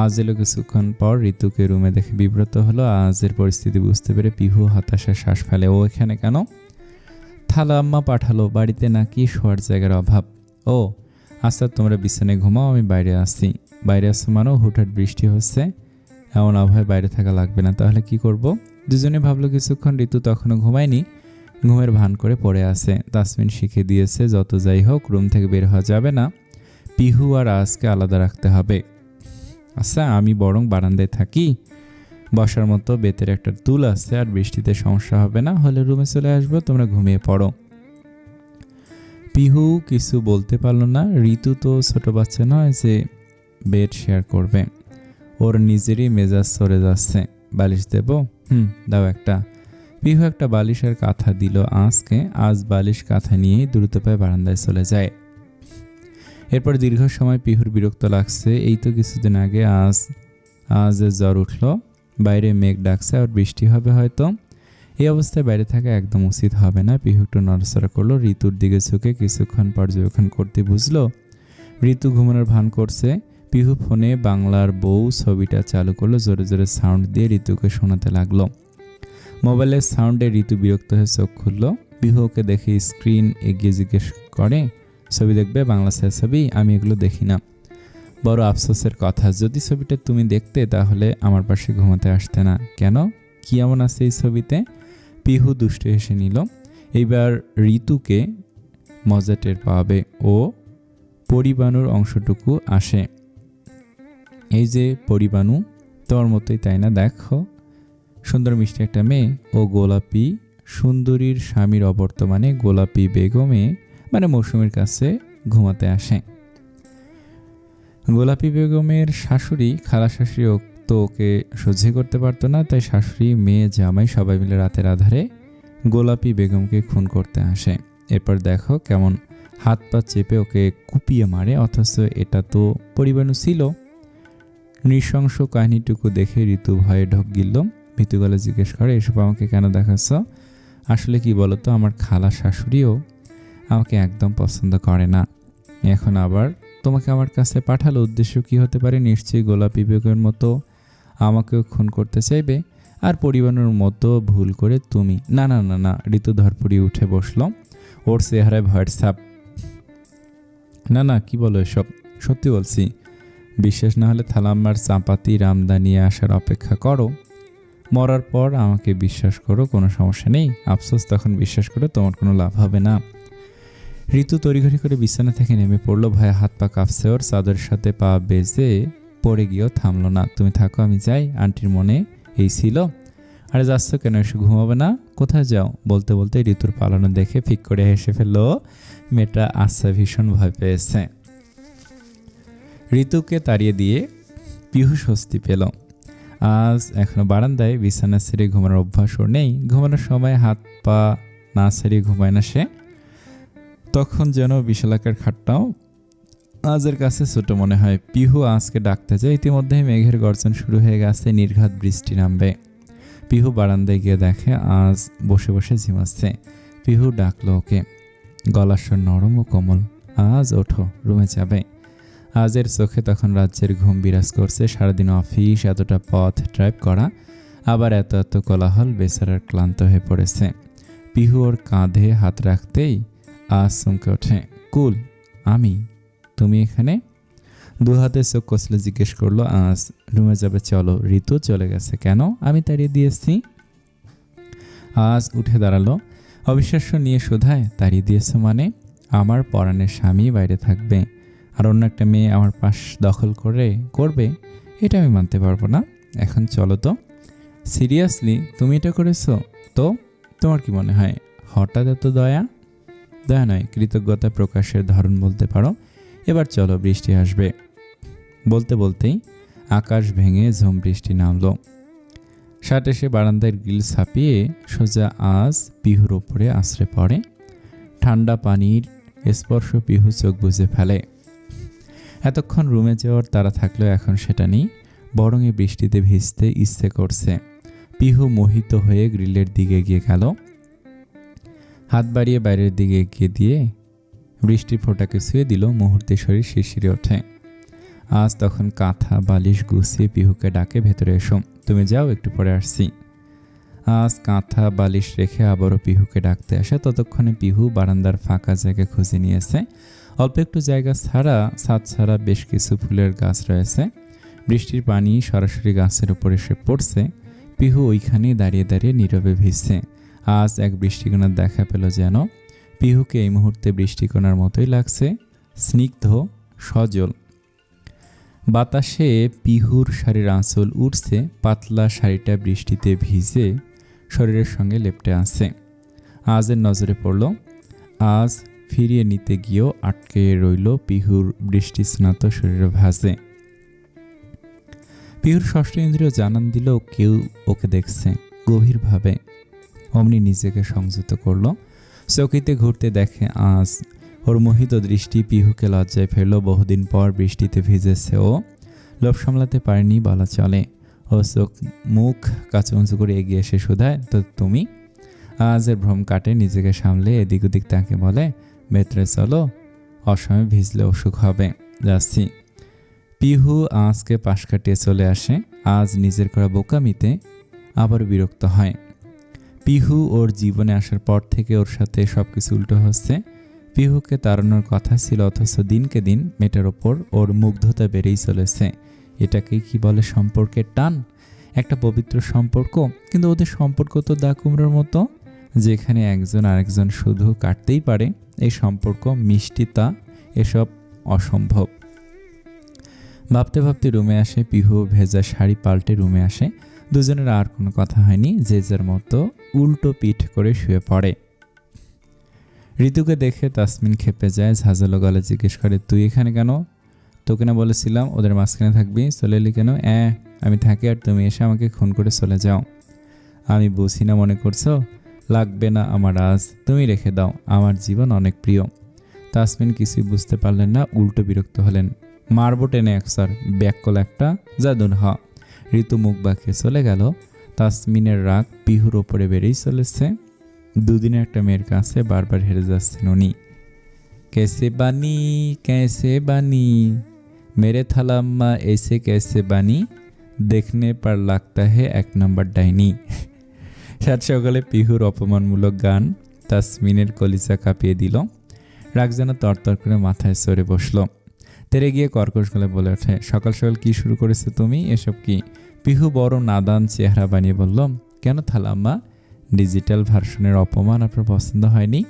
আজ এলো কিছুক্ষণ পর ঋতুকে রুমে দেখে বিব্রত হলো। আজের পরিস্থিতি বুঝতে পেরে পিহু হতাশার শ্বাস ফেলে। ও এখানে কেন? থালা আম্মা পাঠালো, বাড়িতে নাকি শোয়ার জায়গার অভাব। ও আচ্ছা, তোমরা বিছানায় ঘুমাও, আমি বাইরে আসছি। বাইরে আসছো মানে? হুটহাট বৃষ্টি হচ্ছে, এমন আবহাওয়ায় বাইরে থাকা লাগবে না। তাহলে কি করব? দুজনে ভাবলো কিছুক্ষণ। ঋতু তখনও ঘুমায়নি, ঘুমের ভান করে পড়ে আছে। তাসমিন শিখে দিয়েছে যত যাই হোক রুম থেকে বের হওয়া যাবে না। পিহু আর আজকে আলাদা রাখতে হবে। আচ্ছা, আমি বরং বারান্দায় থাকি। বসার মতো বেতের একটা টুল আছে, আর বৃষ্টিতে সমস্যা হবে না। হলে রুমে চলে আসবো, তোমরা ঘুমিয়ে পড়ো। পিহু কিছু বলতে পারলো না। ঋতু তো ছোট বাচ্চা নয় যে বেড শেয়ার করবে। ওর নিজেরই মেজাজ সরে যাচ্ছে। বালিশ দেব? দাও একটা। পিহু একটা বালিশের কাঁথা দিল আজকে। আজ বালিশ কাঁথা নিয়ে দ্রুত পায়ে বারান্দায় চলে যায়। এরপর দীর্ঘ সময় পিহুর বিরক্ত লাগছে। এই তো কিছুদিন আগে আজ জ্বর উঠল, বাইরে মেঘ ডাকছে আর বৃষ্টি হবে হয়তো। এই অবস্থায় বাইরে থাকা একদম উচিত হবে না। পিহু একটু নড়াচড়া করলো, ঋতুর দিকে ঝুঁকে কিছুক্ষণ পর্যবেক্ষণ করতে বুঝলো ঋতু ঘুমানোর ভান করছে। পিহু ফোনে বাংলার বউ ছবিটা চালু করলো, জোরে জোরে সাউন্ড দিয়ে ঋতুকে শোনাতে লাগলো। মোবাইলের সাউন্ডে ঋতু বিরক্ত হয়ে চোখ খুললো। পিহু ওকে দেখে স্ক্রিন এগিয়ে জিজ্ঞেস করে, ছবি দেখবে? বাংলা ছবি? আমি এগুলো দেখি না। বড় আফসোসের কথা, যদি ছবিটা তুমি দেখতে তাহলে আমার পাশে ঘুমাতে আসতে না। কেন? কি এমন আছে এই ছবিতে? পিহু দুষ্ট হেসে নিল। এইবার ঋতুকে মজা টের পাবে। ও পরিবাণুর অংশটুকু আসে। এই যে পরিবাণু, তোমার মতোই তাই না? দেখো, সুন্দর মিষ্টি একটা মেয়ে। ও গোলাপি সুন্দরীর স্বামীর অবর্তমানে গোলাপি বেগমে মানে মৌসুমীর কাছে ঘুমাতে আসে। গোলাপি বেগমের শাশুড়ি, খালা শাশুড়ি তো ওকে সহ্য করতে পারতো না, তাই শাশুড়ি, মেয়ে, জামাই সবাই মিলে রাতের আধারে গোলাপি বেগমকে খুন করতে আসে। এরপর দেখো কেমন হাত পা চেপে ওকে কুপিয়ে মারে, অথচ এটা তো পরিবাণু ছিল। নৃশংস কাহিনীটুকু দেখে ঋতু ভয়ে ঢোক গিলল। মৃত্যু গলা জিজ্ঞেস করে, এসব আমাকে কেন দেখাচ্ছ? আসলে কি বলতো, আমার খালা শাশুড়িও আমাকে একদম পছন্দ করে না। এখন আবার তোমাকে আমার কাছে পাঠালো, উদ্দেশ্য কি হতে পারে? নিশ্চয়ই গোলাপি বেগমের মতো আমাকেও খুন করতে চাইবে, আর পরিবারের মতো ভুল করে তুমি। না না না না, ঋতু ধরপুরি উঠে বসলো। ওর চেহারায় ভয়ের ছাপ। না না, কি বলো এসব? সত্যি বলছি। বিশ্বাস না হলে থালাম্মার চাপাতি রামদা নিয়ে আসার অপেক্ষা করো। মরার পর আমাকে বিশ্বাস করো, কোনো সমস্যা নেই। আফসোস তখন বিশ্বাস করে তোমার কোনো লাভ হবে না। ঋতু তড়িঘড়ি করে বিছানা থেকে নেমে পড়লো। ভয়ে হাত পা কাঁপছে ওর। চাদরের সাথে পা বেজে পড়ে গিয়েও থামলো না। তুমি থাকো, আমি যাই। আন্টির মনে এই ছিল। আরে যাচ্ছ কেন? এসে ঘুমাবে না? কোথায় যাও? বলতে বলতে ঋতুর পালানো দেখে ফিক করে হেসে ফেললো। মেয়েটা আচ্ছা ভীষণ ভয় পেয়েছে। ঋতুকে তাড়িয়ে দিয়ে পিহু স্বস্তি পেল। আজ এখনো বারান্দায় বিছানা ছেড়ে ঘুমানোর অভ্যাস ওর নেই। ঘুমানোর সময় হাত পা না ছেড়ে ঘুমায় না সে। তখন যেন বিশালাকার খাটটাও আজের কাছে ছোট মনে হয়। পিহু আজকে ডাকতে যায়। ইতিমধ্যে মেঘের গর্জন শুরু হয়ে গেছে, নির্ঘাত বৃষ্টি নামবে। পিহু বারান্দায় গিয়ে দেখে আজ বসে বসে ঝিমাচ্ছে। পিহু ডাকলো ওকে, গলার স্বর নরম ও কোমল। আজ ওঠো, রুমে যাবে। আজের চোখে তখন রাজ্যের ঘুম বিরাজ করছে। সারাদিন অফিস, এতটা পথ ড্রাইভ করা, আবার এত এত কোলাহল, বেচারার ক্লান্ত হয়ে পড়েছে। পিহু ওর কাঁধে হাত রাখতেই আজ চমকে ওঠে। কুল, আমি? তুমি এখানে? দু হাতে চোখ কষলে জিজ্ঞেস করলো আজ। রুমে যাবে, চলো। ঋতু চলে গেছে। কেন? আমি তাড়িয়ে দিয়েছি। আজ উঠে দাঁড়ালো। অবিশ্বাস্য নিয়ে শোধায়, তাড়িয়ে দিয়েছে মানে? আমার পরাণের স্বামী বাইরে থাকবে আর অন্য একটা মেয়ে আমার পাশ দখল করবে, এটা আমি মানতে পারবো না। এখন চলো তো। সিরিয়াসলি তুমি এটা করেছো তো? তোমার কি মনে হয় হঠাৎ এত দয়া? দয়া নয়, কৃতজ্ঞতা প্রকাশের ধরন বলতে পারো। এবার চলো, বৃষ্টি আসবে। বলতে বলতেই আকাশ ভেঙে ঝুম বৃষ্টি নামলো। শার্ট এসে বারান্দার গ্রিল ছাপিয়ে সোজা আজ পিহুর ওপরে আছড়ে পড়ে। ঠান্ডা পানির স্পর্শ পিহু চোখ বুজে ফেলে। এতক্ষণ রুমে যাওয়ার তাড়া থাকলেও এখন সেটা নেই, বরং এই বৃষ্টিতে ভিজতে ইচ্ছে করছে। পিহু মোহিত হয়ে গ্রিলের দিকে গিয়ে গেল। হাত বাড়িয়ে বাইরের দিকে এগিয়ে দিয়ে বৃষ্টির ফোঁটাকে ছুঁয়ে দিল। মুহূর্তে শরীর শিরশিরে ওঠে। আজ তখন কাঁথা বালিশ গুছিয়ে পিহুকে ডাকে, ভেতরে এসো। তুমি যাও, একটু পরে আসছি। আজ কাঁথা বালিশ রেখে আবারও পিহুকে ডাকতে আসে। ততক্ষণে পিহু বারান্দার ফাঁকা জায়গা খুঁজে নিয়েছে। অল্প একটু জায়গা ছাড়া, ছাদ ছাড়া বেশ কিছু ফুলের গাছ রয়েছে। বৃষ্টির পানি সরাসরি গাছের উপর এসে পড়ছে। পিহু ওইখানেই দাঁড়িয়ে দাঁড়িয়ে নীরবে ভিজছে। আজ এক বৃষ্টিকণার দেখা পেল যেন। পিহুকে এই মুহূর্তে বৃষ্টিকণার মতোই লাগছে, স্নিগ্ধ, সজল। বাতাসে পিহুর শাড়ির আঁচল উঠছে। পাতলা শাড়িটা বৃষ্টিতে ভিজে শরীরের সঙ্গে লেপ্টে আছে। আজের নজরে পড়ল। আজ ফিরিয়ে নিতে গিয়েও আটকে রইল পিহুর বৃষ্টি স্নাত শরীরে ভাজে। পিহুর ষষ্ঠ ইন্দ্রিয় জানান দিল কেউ ওকে দেখছে গভীরভাবে। অমনি নিজেকে সংযত করলো। চকিতে ঘুরতে দেখে আজ ওর মোহিত দৃষ্টি পিহুকে লজ্জায় ফেলল। বহুদিন পর বৃষ্টিতে ভিজেছে ও, লোভ সামলাতে পারেনি বলা চলে। ও চোখ মুখ কাচুমুচু করে এগিয়ে এসে শুধায়, তো তুমি? আজের ভ্রম কাটে, নিজেকে সামলে এদিক ওদিক তাকে বলে, ভেতরে চলো, অসময়ে ভিজলে অসুখ হবে, যাচ্ছি। পিহু আজকে পাশ কাটিয়ে চলে আসে। আজ নিজের করা বোকামিতে আবার বিরক্ত হয়। পিহু ওর জীবনে আসার পর থেকে ওর সাথে সবকিছু উল্টো হচ্ছে। পিহুকে তাড়ানোর কথা ছিল, অথচ দিনকে দিন মেয়েটার ওপর ওর মুগ্ধতা বেড়েই চলেছে। এটাকেই কি বলে সম্পর্কের টান? একটা পবিত্র সম্পর্ক, কিন্তু ওদের সম্পর্ক তো দা কুমড়োর মতো, যেখানে একজন আরেকজন শুধু কাটতেই পারে। এই সম্পর্ক মিষ্টিতা এসব অসম্ভব। ভাবতে ভাবতে রুমে আসে পিহু। ভেজা শাড়ি পাল্টে রুমে আসে। দুজনের আর কোনো কথা হয়নি, যে যার মতো উল্টো পিঠ করে শুয়ে পড়ে। ঋতুকে দেখে তাসমিন খেপে যায়, ঝাঁঝালো গলা জিজ্ঞেস করে, তুই এখানে কেন? তোকে না বলেছিলাম ওদের মাঝখানে থাকবি, চলে এলি কেন? আমি থাকি আর তুমি এসে আমাকে খুন করে চলে যাও। আমি বুঝি না মনে করছো? লাগবে না আমার আজ, তুমি রেখে দাও, আমার জীবন অনেক প্রিয়। তাসমিন কিছুই বুঝতে পারলেন না, উল্টো বিরক্ত হলেন। মারবো টেনে একসার, ব্যাককল একটা, জাদুন হ। ঋতু মুখ বাঁকিয়ে চলে গেল। তাসমিনের রাগ পিহুর ওপরে বেড়েই চলেছে। দুদিনে একটা মেয়ের কাছে বারবার হেরে যাচ্ছেন উনি। कैसे बानी मेरे थालाम्मा ऐसे कैसे बानी देखने पर लगता है एक नंबर डाइनी। সাত সকালে পিহুর অপমানমূলক গান তাসমিনের কলিজা কাঁপিয়ে দিল। রাগ যেন তরতর করে মাথায় সরে বসলো। তেরে গিয়ে কর্কশ গলায় বলে ওঠে, সকাল সকাল কি শুরু করেছে তুমি? এসব কি? পিহু বড় নাদান চেহারা বানিয়ে বলল, কেন থালাম্মা, ডিজিটাল ভার্সনের অপমান আপনার পছন্দ হয়নি?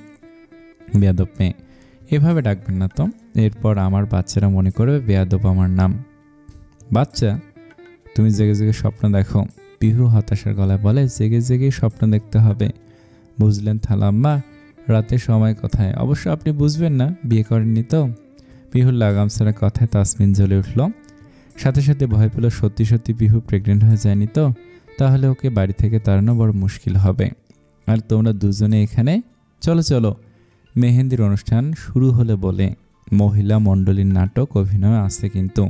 বেয়াদব মেয়ে, এভাবে ডাকবেন না তো, এরপর আমার বাচ্চারা মনে করবে বেয়াদব আমার নাম। বাচ্চা? তুমি জেগে জেগে স্বপ্ন দেখো। পিহু হতাশার গলায় বলে, জেগে জেগে স্বপ্ন দেখতে হবে, বুঝলেন থালাম্মা? রাতে সময় কোথায়? অবশ্য আপনি বুঝবেন না, বিয়ে করেননি তো। পিহুর লাগাম ছাড়া কথায় তাসমিন জ্বলে উঠল। সাথে সাথে ভয় পেল, সত্যি সত্যি পিহু প্রেগনেন্ট হয়ে যায়নি তো? তাহলে ওকে বাড়ি থেকে তাড়ানো বড় মুশকিল হবে। আর তোমরা দুজনে এখানে, চলো চলো। মেহেন্দির অনুষ্ঠান শুরু হলে বলে মহিলা মণ্ডলীর নাটক অভিনয় আছে কিন্তু।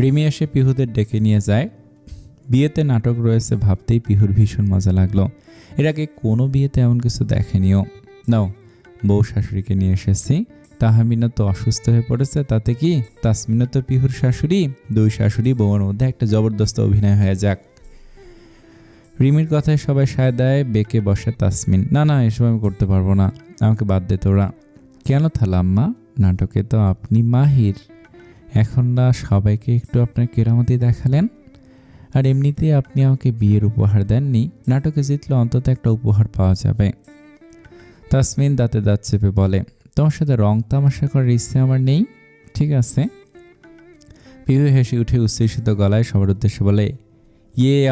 রিমি এসে পিহুদের ডেকে নিয়ে যায়। বিয়েতে নাটক রয়েছে ভাবতেই পিহুর ভীষণ মজা লাগলো। এর আগে কোনো বিয়েতে এমন কিছু দেখেনিও। নাও, বউ শাশুড়িকে নিয়ে এসেছি। তাহমিনা তো অসুস্থ হয়ে পড়েছে, তাতে কি? তাসমিনা তো পিহুর শাশুড়ি, দুই শাশুড়ি বউয়ের মধ্যে একটা জবরদস্ত অভিনয় হয়ে যাক। রিমির কথায় সবাই সায় দেয়। বেঁকে বসে তাসমিন, না না, এসব আমি করতে পারবো না, আমাকে বাদ দে তোরা। কেন থালাম্মা, নাটকে তো আপনি মাহির, এখন না সবাইকে একটু আপনার কেরামতি দেখালেন। আর এমনিতেই আপনি আমাকে বিয়ের উপহার দেননি, নাটকে জিতলে অন্তত একটা উপহার পাওয়া যাবে। তাসমিন দাঁতে দাঁত চেপে বলে, তোমার সাথে রং তামাশা করার ইচ্ছে আমার নেই, ঠিক আছে? পিহু হেসে উঠে উচ্ছ্বসিত গলায় সবার উদ্দেশ্যে বলে,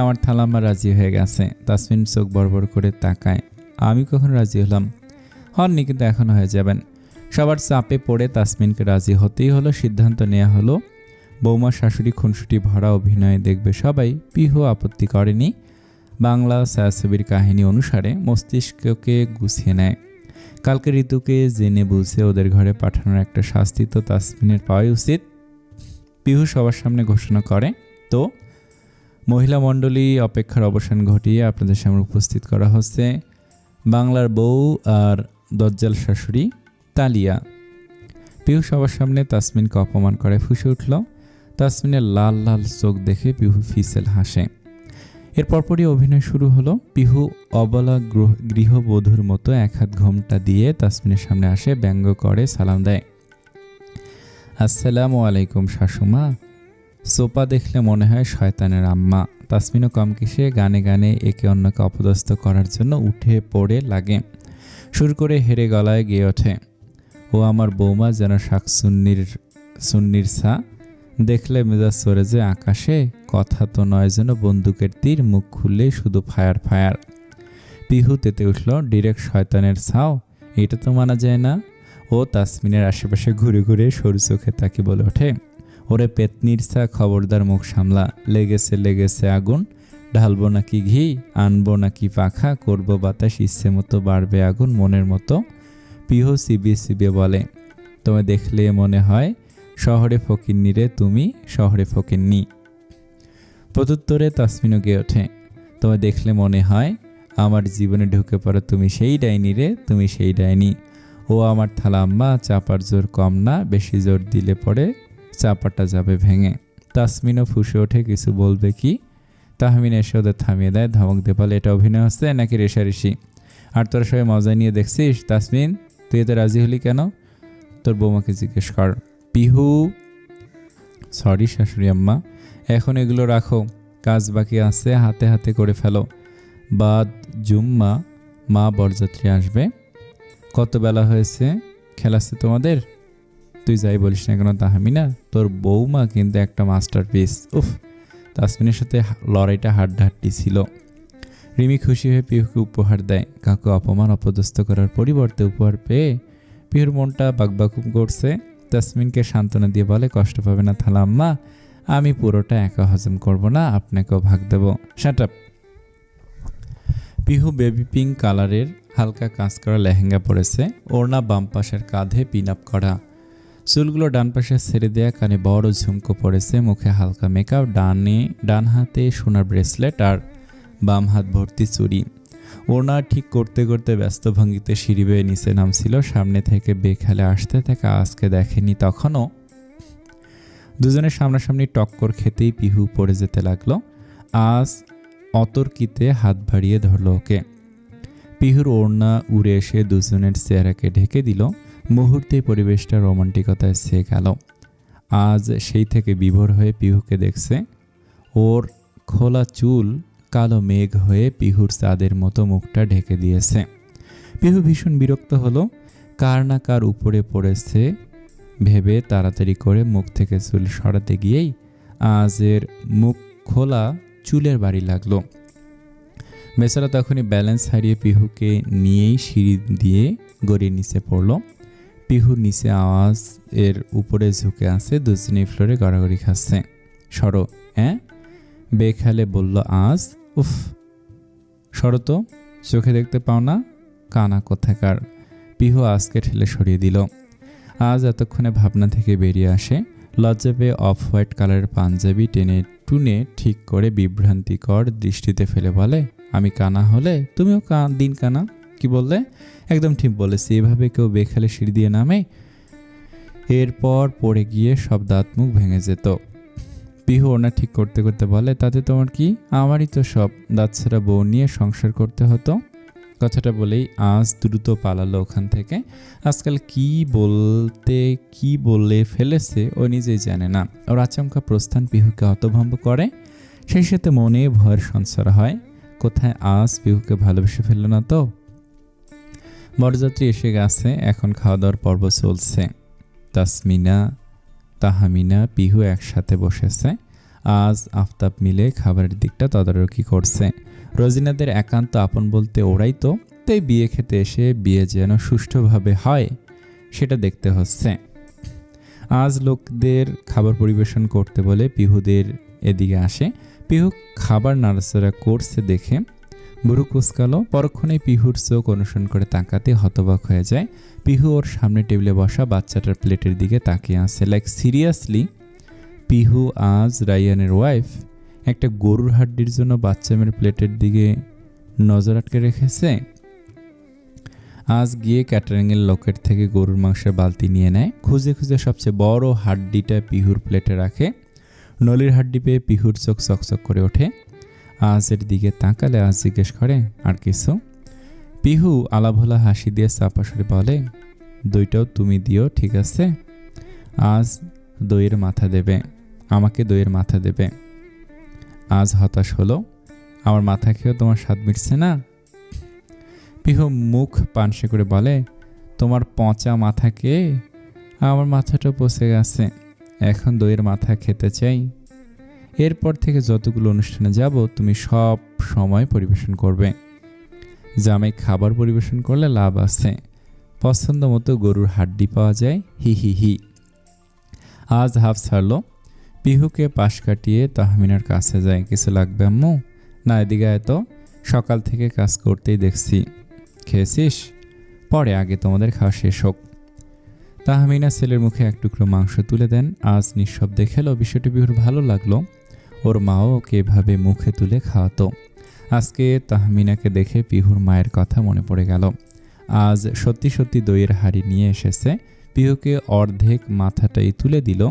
আমার থালাম্মা রাজি হয়ে গেছে। তাসমিন চোখ বড় করে তাকায়, আমি কখন রাজি হলাম? হননি, কিন্তু এখন হয়ে যাবেন। সবার চাপে পড়ে তাসমিনকে রাজি হতেই হলো। সিদ্ধান্ত নেওয়া হলো বৌমা শাশুড়ি খুনসুটি ভরা অভিনয় দেখবে সবাই। পিহু আপত্তি করেনি। বাংলা ছায়াছবির কাহিনী অনুসারে মস্তিষ্ককে গুছিয়ে নেয়। কালকে ঋতুকে জেনে বুঝে ওদের ঘরে পাঠানোর একটা শাস্তি তো তাসমিনের পাওয়াই উচিত। পিহু সবার সামনে ঘোষণা করে, তো মহিলা মণ্ডলী অপেক্ষার অবসান ঘটিয়ে আপনাদের সামনে উপস্থিত করা হচ্ছে বাংলার বউ আর দজ্জাল শাশুড়ি তালিয়া। পিহু সবার সামনে তাসমিনকে অপমান করে ফুঁসে উঠল। তাসমিনের লাল লাল চোখ দেখে পিহু ফিসেল হাসে। এর পরপরই অভিনয় শুরু হলো। পিহু অবলা গৃহবধূর মতো এক হাত ঘোমটা দিয়ে তাসমিনের সামনে আসে, ব্যঙ্গ করে সালাম দেয়, আসসালামু আলাইকুম শাশুমা। সোপা দেখলে মনে হয় শয়তানের আম্মা। তাসমিনও কম কিসে, গানে গানে একে অন্যকে অপদস্থ করার জন্য উঠে পড়ে লাগে। সুর করে হেরে গলায় গেয়ে ওঠে, ও আমার বৌমা যেন শাক সুন্নির ছা, দেখলে মেজাজ চড়ে যে আকাশে, কথা তো নয় যেন বন্দুকের তীর, মুখ খুললেই শুধু ফায়ার ফায়ার। পিহু তেতে উঠল, ডিরেক্ট শয়তানের ছাও, এটা তো মানা যায় না। ও তাসমিনের আশেপাশে ঘুরে ঘুরে সরু চোখে তাকে বলে ওঠে, ওরে পেতনির ছা, খবরদার মুখ সামলা। লেগেছে লেগেছে আগুন, ঢালবো নাকি ঘি, আনবো নাকি পাখা, করবো বাতাস ইচ্ছে মতো, বাড়বে আগুন মনের মতো। পিহু চিবিয়ে চিবিয়ে বলে, তোমায় দেখলে মনে হয় শহরে ফকিন্নি রে তুমি, শহরে ফকিন্নি। প্রত্যুত্তরে তাসমিনও গেয়ে ওঠে, তোমায় দেখলে মনে হয় আমার জীবনে ঢুকে পড়ো তুমি সেই ডাইনি রে, তুমি সেই ডাইনি। ও আমার থালা আম্মা, চাপার জোর কম না, বেশি জোর দিলে পরে চাপাটা যাবে ভেঙে। তাসমিনও ফুঁসে ওঠে, কিছু বলবে কি, তাহমিন এসে ওদের থামিয়ে দেয়, ধমক দিয়ে বলে, এটা অভিনয় হচ্ছে নাকি রেশারেশি? আর তোরা সবাই মজা নিয়ে দেখছিস? তাসমিন, তুই এতে রাজি হলি কেন? তোর বৌমাকে জিজ্ঞেস কর। পিহু, সরি শাশুড়ি আম্মা, এখন এগুলো রাখো, কাজ বাকি আছে, হাতে হাতে করে ফেলো। বাদ জুম্মা মা বরযাত্রী আসবে। কত বেলা হয়েছে, খেলাচ্ছে তোমাদের? তুই যাই বলিস না কেন তাহমিনা, তোর বৌমা কিন্তু একটা মাস্টারপিস। উফ, তাসমিনের সাথে লড়াইটা হাড্ডাহাড্ডি ছিল। রিমি খুশি হয়ে পিহুকে উপহার দেয়। কাকু অপমান অপদস্থ করার পরিবর্তে উপহার পেয়ে পিহুর মনটা বাকবাকুম করছে। তাসমিনকে সান্ত্বনা দিয়ে বলে, কষ্ট পাবে না থালা আম্মা, আমি পুরোটা একা হজম করব না, আপনাকেও ভাগ দেব। Shut up. Pihu baby pink কালারের হালকা কাজ করা লেহেঙ্গা পরেছে, ওড়না বাম পাশের কাঁধে পিন আপ করা, চুলগুলো ডান পাশে ছেড়ে দেয়া, কানে বড় ঝুমকো পড়েছে, মুখে হালকা মেকআপ, ডান হাতে সোনার ব্রেসলেট আর বাম হাত ভর্তি চুড়ি। ওড়না ঠিক করতে করতে ব্যস্ত ভঙ্গিতে সিঁড়ি বেয়ে নিচে নামছিল। সামনে থেকে বেখালে আসতে তাকে আজকে দেখেনি তখনও। দুজনের সামনাসামনি টক্কর খেতেই পিহু পড়ে যেতে লাগলো। আজ অতর্কিতে হাত বাড়িয়ে ধরল ওকে। পিহুর ওড়না উড়ে এসে দুজনের চেহারাকে ঢেকে দিল। মুহূর্তেই পরিবেশটা রোমান্টিকতায় ছেয়ে গেল। আজ সেই থেকে বিভোর হয়ে পিহুকে দেখছে। ওর খোলা চুল কালো মেঘ হয়ে পিহুর চাঁদের মতো মুখটা ঢেকে দিয়েছে। পিহু ভীষণ বিরক্ত হলো, কার না কার উপরে পড়েছে ভেবে তাড়াতাড়ি করে মুখ থেকে চুল সরাতে গিয়েই আজের মুখ খোলা চুলের বাড়ি লাগলো। বেচারা তখনই ব্যালেন্স হারিয়ে পিহুকে নিয়েই সিঁড়ি দিয়ে গড়িয়ে নিচে পড়ল। পিহুর নিচে আওয়াজ এর উপরে ঝুঁকে আছে, দুজনেই ফ্লোরে গড়াগড়ি খাচ্ছে। সরো, হ্যাঁ, বেখালে বলল আজ। উফ, সরো তো, চোখে দেখতে পাও না, কানা কোথাকার। পিহু আজকে ঠেলে সরিয়ে দিল। আজ এতক্ষণে ভাবনা থেকে বেরিয়ে আসে। লজ্জা পেয়ে অফ হোয়াইট কালারের পাঞ্জাবি টেনে টুনে ঠিক করে বিভ্রান্তিকর দৃষ্টিতে ফেলে বলে, আমি কানা হলে তুমিও দিন কানা। কি বললে? একদম ঠিক বলেছি, এভাবে কেউ বেখালে সিঁড়ি দিয়ে নামে? এরপর পড়ে গিয়ে সব দাঁত মুখ ভেঙে যেত। পিহু ওনা ঠিক করতে করতে বলে, তাতে তোমার কি, আমারই তো সব, দাঁত ছাড়া বউ নিয়ে সংসার করতে হতো। কথাটা বলেই আজ দ্রুত পালালো ওখান থেকে। আজকাল কি বলে ফেলেছে ও নিজেই জানে না। ওর আচমকা প্রস্থান পিহুকে হতভম্ব করে, সেই সাথে মনে ভয়ের সঞ্চার হয়। কোথায় আজ পিহুকে ভালোবেসে ফেলল না তো? বরযাত্রী এসে গেছে, এখন খাওয়া দাওয়ার পর্ব চলছে। তাসমিনা, তাহমিনা, পিহু একসাথে বসেছে। আজ আফতাব মিলে খাবারের দিকটা তদারকি করছে। রোজিনাদের একান্ত আপন বলতে ওরাই তো, তাই বিয়ে খেতে এসে বিয়ে যেন সুষ্ঠুভাবে হয় সেটা দেখতে হচ্ছে। আজ লোকদের খাবার পরিবেশন করতে বলে পিহুদের এদিকে আসে। পিহু খাবার নাড়াচাড়া করছে দেখে বুড়ো কুচকালো। পরক্ষণেই পিহুর চোখ অনুসরণ করে তাকাতে হতবাক হয়ে যায়। পিহু ওর সামনে টেবিলে বসা বাচ্চাটার প্লেটের দিকে তাকিয়ে আছে। লাইক সিরিয়াসলি, পিহু আজ রায়ানের ওয়াইফ একটা গরুর হাড্ডির জন্য বাচ্চা মেয়ের প্লেটের দিকে নজর আটকে রেখেছে। আজ গিয়ে ক্যাটারিংয়ের লোকের থেকে গরুর মাংসের বালতি নিয়ে নেয়, খুঁজে খুঁজে সবচেয়ে বড় হাড্ডিটা পিহুর প্লেটে রাখে। নলির হাড্ডি পেয়ে পিহুর চোখ চকচক করে ওঠে। আজের দিকে তাকালে আজ জিজ্ঞেস করে, আর কিছু? পিহু আলাভোলা হাসি দিয়ে চাপা সরে বলে, দইটাও তুমি দিও, ঠিক আছে? আজ দইয়ের মাথা দেবে, আমাকে দইয়ের মাথা দেবে। আজ হতাশ হলো, আমার মাথা খেয়েও তোমার স্বাদ মিটছে না? পিহু মুখ পানসে করে বলে, তোমার পচা মাথা কে? আমার মাথাটা পচে গেছে, এখন দইয়ের মাথা খেতে চাই। এরপর থেকে যতগুলো অনুষ্ঠানে যাব তুমি সব সময় পরিবেশন করবে। জামাই খাবার পরিবেশন করলে লাভ আছে, পছন্দ মতো গরুর হাড্ডি পাওয়া যায়, হি হি হি। আজ হাফ ছাড়লো, পিহুকে পাশ কাটিয়ে তাহমিনার কাছে যায়। কিছু লাগবে আম্মু? না, এদিকে এত সকাল থেকে কাজ করতেই দেখছি। খেয়েছিস? পরে, আগে তোমাদের খাওয়া শেষ হোক। তাহমিনা ছেলের মুখে এক টুকরো মাংস তুলে দেন। আজ নিঃশব্দে খেলো। বিষয়টি পিহুর ভালো লাগলো। ওর মাও ওকে এভাবে মুখে তুলে খাওয়াতো। আজকে তাহমিনাকে দেখে পিহুর মায়ের কথা মনে পড়ে গেল। আজ সত্যি সত্যি দইয়ের হাঁড়ি নিয়ে এসেছে। পিহুকে অর্ধেক মাথাটাই তুলে দিল।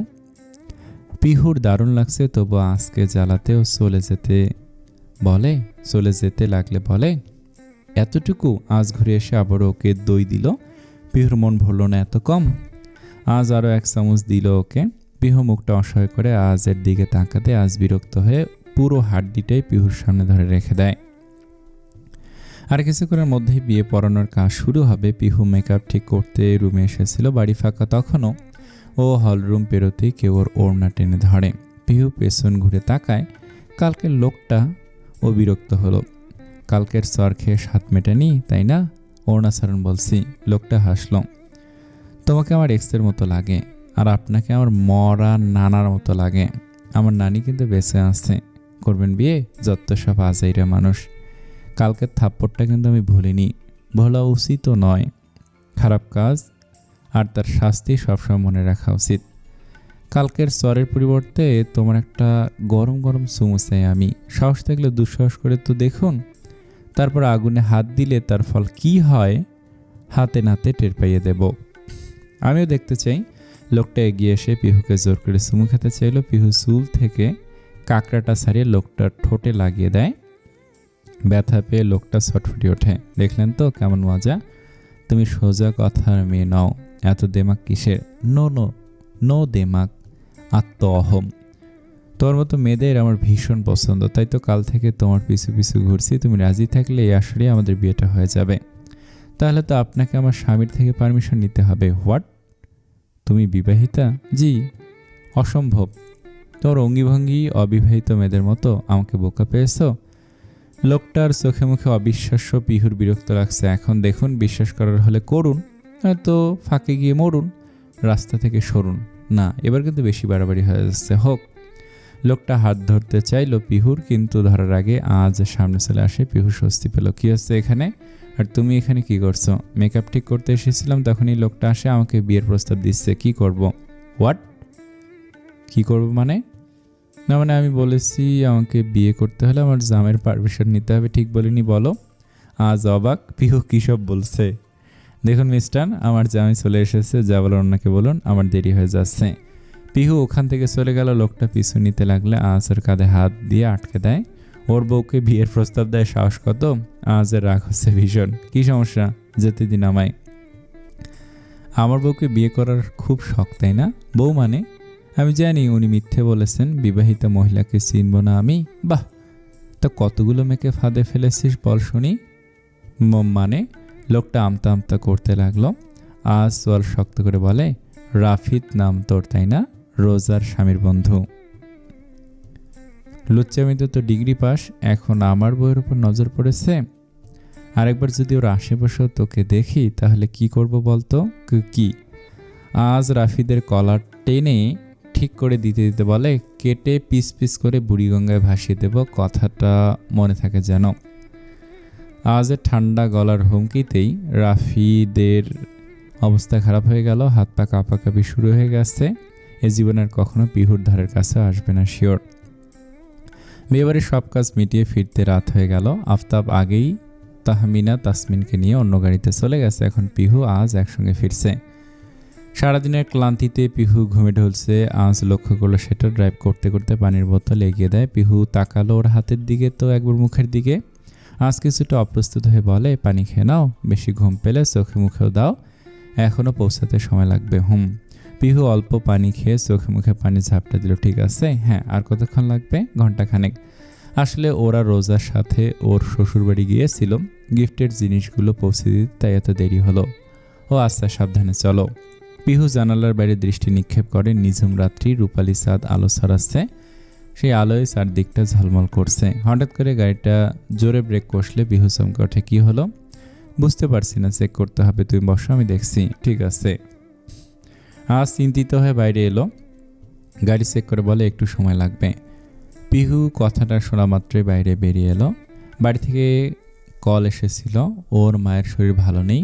পিহুর দারুণ লাগছে, তবু আজকে জ্বালাতেও চলে যেতে লাগলে বলে এতটুকু। আজ ঘুরে এসে আবারও ওকে দই দিল। পিহুর মন ভরল না এত কম। আজ আরও 1 চামচ দিল ওকে। পিহু মুখটা অসহায় করে আজের দিকে তাকাতে আজ বিরক্ত হয়ে পুরো হাড্ডিটাই পিহুর সামনে ধরে রেখে দেয়। আর কিছুক্ষণের মধ্যেই বিয়ে পড়ানোর কাজ শুরু হবে। পিহু মেকআপ ঠিক করতে রুমে এসেছিল। বাড়ি ফাঁকা তখনও। ও হলরুম পেরোতেই কেউ ওর ওড়না টেনে ধরে। পিহু পেছন ঘুরে তাকায়। কালকের লোকটা। ও বিরক্ত হলো। কালকের সর খেয়ে স্বাদ মেটেনি, তাই না? ওড়না ছাড়ুন বলছি। লোকটা হাসল। তোমাকে আমার এক্সের মতো লাগে, আর আপনাকে আমার মরা নানার মতো লাগে। আমার নানি কিন্তু বেঁচে আছে। করবেন বিয়ে? যত সব আজাইরা মানুষ। কালকের থাপ্পড়টা কিন্তু আমি ভুলিনি। ভোলা উচিতও নয়। খারাপ কাজ, আর তার শাস্তি সবসময় মনে রাখা উচিত। কালকের স্বরের পরিবর্তে তোমার একটা গরম গরম চুমু চাই আমি। সাহস থাকলে দুঃসাহস করে তো দেখুন। তারপর আগুনে হাত দিলে তার ফল কি হয় হাতে নাতে টের পাইয়ে দেব। আমিও দেখতে চাই। লোকটা এগিয়ে এসে পিহুকে জোর করে চুমু খেতে চাইল। পিহু চুল থেকে কাঁকড়াটা ছাড়িয়ে লোকটার ঠোঁটে লাগিয়ে দেয়। ব্যথা পেয়ে লোকটা ছটফটি ওঠে। দেখলেন তো কেমন মজা? তুমি সোজা কথার মেয়ে নও। এত দেমাক কিসের? নো দেমাক, আত্ম অহম। তোমার মতো মেয়েদের আমার ভীষণ পছন্দ, তাই তো কাল থেকে তোমার পিছু পিছু ঘুরছি। তুমি রাজি থাকলে এই আসলে আমাদের বিয়েটা হয়ে যাবে। তাহলে তো আপনাকে আমার স্বামীর থেকে পারমিশন নিতে হবে। হোয়াট? তুমি বিবাহিতা? জি। অসম্ভব। তোর অঙ্গিভঙ্গি অবিবাহিত মেয়েদের মতো। আমাকে বোকা পেয়েছ? লোকটার চোখে মুখে অবিশ্বাস্য। পিহুর বিরক্ত লাগছে। এখন দেখুন, বিশ্বাস করার হলে করুন, হয়তো ফাঁকে গিয়ে মরুন, রাস্তা থেকে সরুন। না, এবার কিন্তু বেশি বাড়াবাড়ি হয়ে যাচ্ছে। হোক। লোকটা হাত ধরতে চাইল পিহুর, কিন্তু ধরার আগে আজ সামনে চলে আসে। পিহু স্বস্তি পেল। কি হচ্ছে এখানে? আর তুমি এখানে কি করছো? মেকআপ ঠিক করতে এসেছিলাম, তখনই লোকটা আসে, আমাকে বিয়ের প্রস্তাব দিচ্ছে। কি করব? হোয়াট? কি করব মানে? না মানে আমি বলেছি আমাকে বিয়ে করতে হলে আমার জামের পারমিশন নিতে হবে। ঠিক বলিনি? বলো। আজ অবাক পিহু। কী সব বলছে? দেখুন মিস্টার, আমার জামাই চলে এসেছে। যা বলার অন্যকে বলুন, আমার দেরি হয়ে যাচ্ছে। পিহু ওখান থেকে চলে গেল। লোকটা পিছু নিতে লাগলে আজ ওর কাঁধে হাত দিয়ে আটকে দেয়। ওর বউকে বিয়ের প্রস্তাব দেয় সাহস কত! আজের রাগ হচ্ছে ভীষণ। কি সমস্যা? যেতে দিন আমায়। আমার বউকে বিয়ে করার খুব শখ, তাই না? বউ মানে? আমি জানি উনি মিথ্যে বলেছেন। বিবাহিতা মহিলাকে চিনব না আমি? বাহ, তা কতগুলো মেয়েকে ফাঁদে ফেলেছিস বল শুনি। মানে? লোকটা আমতা আমতা করতে লাগলো। আজ সোয়াল শক্ত করে বলে, রাফিদ নাম তোর, তাই না? রোজার স্বামীর বন্ধু। লুচ্চামিতে তো ডিগ্রি পাস, এখন আমার বইয়ের উপর নজর পড়েছে। আরেকবার যদি ওর আশেপাশেও তোকে দেখি তাহলে কি করব বলতো? কি? আজ রাফিদের কলার টেনে ঠিক করে দিতে দিতে বলে, কেটে পিস পিস করে বুড়িগঙ্গায় ভাসিয়ে দেব। কথাটা মনে থাকে যেন। আজের ঠান্ডা গলার হুমকিতেই রাফিদের অবস্থা খারাপ হয়ে গেল। হাত পা কাঁপাকাঁপি শুরু হয়ে গেছে। এ জীবনের কখনো পিহুর ধারের কাছে আসবে না শিওর। বিয়েবাড়ির সব কাজ মিটিয়ে ফিরতে রাত হয়ে গেল। আফতাব আগেই তাহমিনা তাসমিনকে নিয়ে অন্য গাড়িতে চলে গেছে। এখন পিহু আজ একসঙ্গে ফিরছে। সারাদিনের ক্লান্তিতে পিহু ঘুমে ঢলছে। আজ লক্ষ্য করলো সেটা। ড্রাইভ করতে করতে পানির বোতল এগিয়ে দেয়। পিহু তাকালো ওর হাতের দিকে, তো একবার মুখের দিকে। আজ কিছুটা অপ্রস্তুত হয়ে বলে, পানি খেয়ে নাও, বেশি ঘুম পেলে চোখে মুখেও দাও, এখনও পৌঁছাতে সময় লাগবে। পিহু অল্প পানি খেয়ে চোখে মুখে পানি ঝাপটা দিল। ঠিক আছে, হ্যাঁ, আর কতক্ষণ লাগবে? ঘন্টাখানেক। আসলে ওরা রোজার সাথে ওর শ্বশুরবাড়ি গিয়েছিল গিফটের জিনিসগুলো পৌঁছে দিতে, তাই এত দেরি হলো। ও আচ্ছা, সাবধানে চলো। পিহু জানালার বাইরে দৃষ্টি নিক্ষেপ করে। নিঝুম রাত্রি, রূপালী চাঁদ আলো ছড়াচ্ছে। সেই আলোয় চারদিকটা ঝলমল করছে। হঠাৎ করে গাড়িটা জোরে ব্রেক কষলে পিহু চমকে ওঠে। কি হলো? বুঝতে পারছি না, চেক করতে হবে। তুমি বসো, আমি দেখছি। ঠিক আছে। আজ চিন্তিত হয়ে বাইরে এলো। গাড়ি চেক করে বলে একটু সময় লাগবে। পিহু কথাটা শোনা মাত্রই বাইরে বেরিয়ে এলো। বাড়ি থেকে কল এসেছিল, ওর মায়ের শরীর ভালো নেই।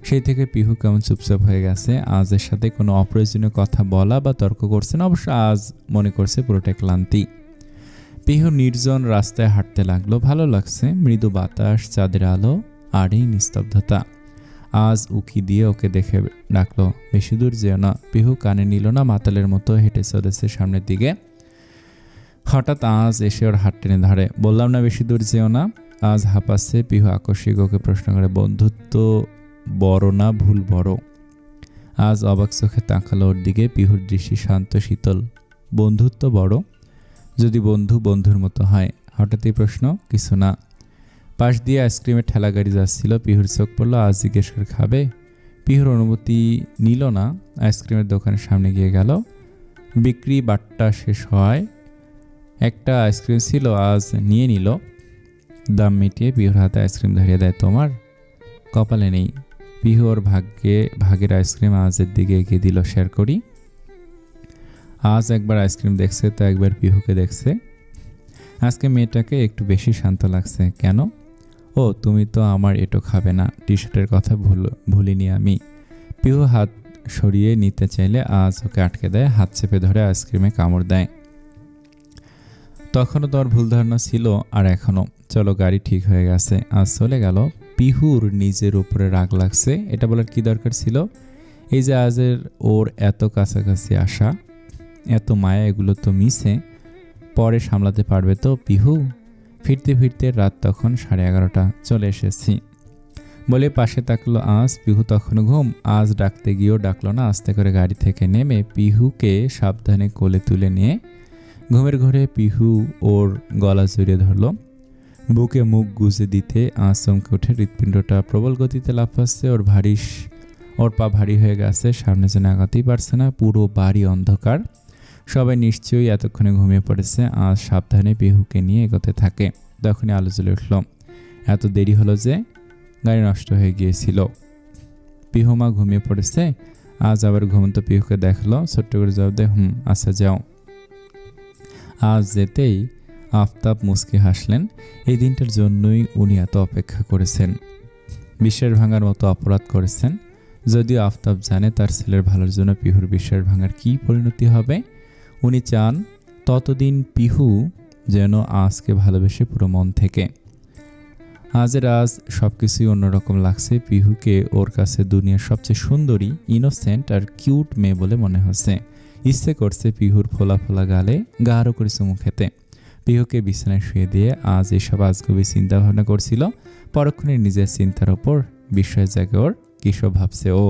সেই থেকে পিহু কেমন চুপচাপ হয়ে গেছে। আজের সাথে কোনো অপ্রয়োজনীয় কথা বলা বা তর্ক করছে না। অবশ্য আজ মনে করছে পুরোটা ক্লান্তি। পিহু নির্জন রাস্তায় হাঁটতে লাগলো। ভালো লাগছে, মৃদু বাতাস, চাঁদের আলো আর এই নিস্তব্ধতা। আজ উকি দিয়ে ওকে দেখে ডাকলো, বেশি দূর যেও না। পিহু কানে নিল না, মাতালের মতো হেঁটে চলেছে সামনের দিকে। হঠাৎ আজ এসে ওর হাত টেনে ধরে। বললাম না বেশি দূর যেও না। আজ হাঁপাচ্ছে। পিহু আকস্মিক ওকে প্রশ্ন করে, বন্ধুত্ব বড় না ভুল বড়? আজ অবাক চোখে তাকালো ওর দিকে। পিহুর দৃষ্টি শান্ত শীতল। বন্ধুত্ব বড়, যদি বন্ধু বন্ধুর মতো হয়। হঠাৎই প্রশ্ন, কিছু না। পাশ দিয়ে আইসক্রিমের ঠেলা গাড়ি যাচ্ছিল। পিহুর চোখ পড়লো। আজ জিজ্ঞেস করে খাবে? পিহুর অনুমতি নিল না। আইসক্রিমের দোকানের সামনে গিয়ে গেল। বিক্রি বাট্টা শেষ হয়। একটা আইসক্রিম ছিল, আজ নিয়ে নিল। দাম মিটিয়ে পিহুর হাতে আইসক্রিম ধরিয়ে দেয়। তোমার? কপালে নেই। পিহু ওর ভাগের আইসক্রিম আজের দিকে এগিয়ে দিল। শেয়ার করি। আজ একবার আইসক্রিম দেখছে তো একবার পিহুকে দেখছে। আজকে মেয়েটাকে একটু বেশি শান্ত লাগছে। কেন? ও, তুমি তো আমার এটো খাবে না। টি শার্টের কথা ভুলিনি আমি। পিহু হাত সরিয়ে নিতে চাইলে আজ ওকে আটকে দেয়। হাত চেপে ধরে আইসক্রিমে কামড় দেয়। তখনও তোমার ভুল ধারণা ছিল, আর এখনো। চলো, গাড়ি ঠিক হয়ে গেছে। আজ চলে গেল। পিহুর নিজের উপরে রাগ লাগছে। এটা বলার কি দরকার ছিল? এই যে আজের ওর এত কাছাকাছি আসা, এত মায়া, এগুলো তো মিশে পরে সামলাতে পারবে তো পিহু? ফিরতে ফিরতে রাত তখন 11:30। চলে এসেছি বলে পাশে তাকলো আজ। পিহু তখনও ঘুম। আজ ডাকতে গিয়েও ডাকলো না। আস্তে করে গাড়ি থেকে নেমে পিহুকে সাবধানে কোলে তুলে নিয়ে ঘুমের ঘরে পিহু ওর গলা জড়িয়ে ধরল। বুকে মুখ গুজে দিতে আজ চমকে উঠে। হৃৎপিণ্ডটা প্রবল গতিতে লাফাচ্ছে। ওর পা ভারী হয়ে গেছে। সামনে যেন আগাতেই পারছে না। পুরো বাড়ি অন্ধকার। সবাই নিশ্চয়ই এতক্ষণে ঘুমিয়ে পড়েছে। আজ সাবধানে পিহুকে নিয়ে এগোতে থাকে। তখনই আলো জ্বলে উঠল। এত দেরি হলো যে? গাড়ি নষ্ট হয়ে গিয়েছিল। পিহুমা ঘুমিয়ে পড়েছে। আজ আবার ঘুমন্ত পিহুকে দেখলো। ছোট্ট করে জবাব দেয়, আচ্ছা যাও। আজ যেতেই আফতাব মুচকি হাসলেন। এই দিনটার জন্যই উনি এত অপেক্ষা করেছেন। বিশ্বাস ভাঙার মতো অপরাধ করেছেন। যদিও আফতাব জানে তার ছেলের ভালোর জন্য পিহুর বিশ্বাস ভাঙার কী পরিণতি হবে। উনি চান ততদিন পিহু যেন আজকে ভালোবেসে পুরো মন থেকে। আজের আজ সব কিছুই অন্যরকম লাগছে। পিহুকে ওর কাছে দুনিয়ার সবচেয়ে সুন্দরী, ইনোসেন্ট আর কিউট মেয়ে বলে মনে হচ্ছে। ইচ্ছে করছে পিহুর ফোলা ফোলা গালে গাঢ় করে চুমু খেতে। পিহুকে বিছানায় শুয়ে দিয়ে আজ এসব আজগুবি চিন্তা ভাবনা করছিল। পরক্ষণে নিজের চিন্তার ওপর বিস্ময় জাগে ওর। কিসব ভাবছে ও।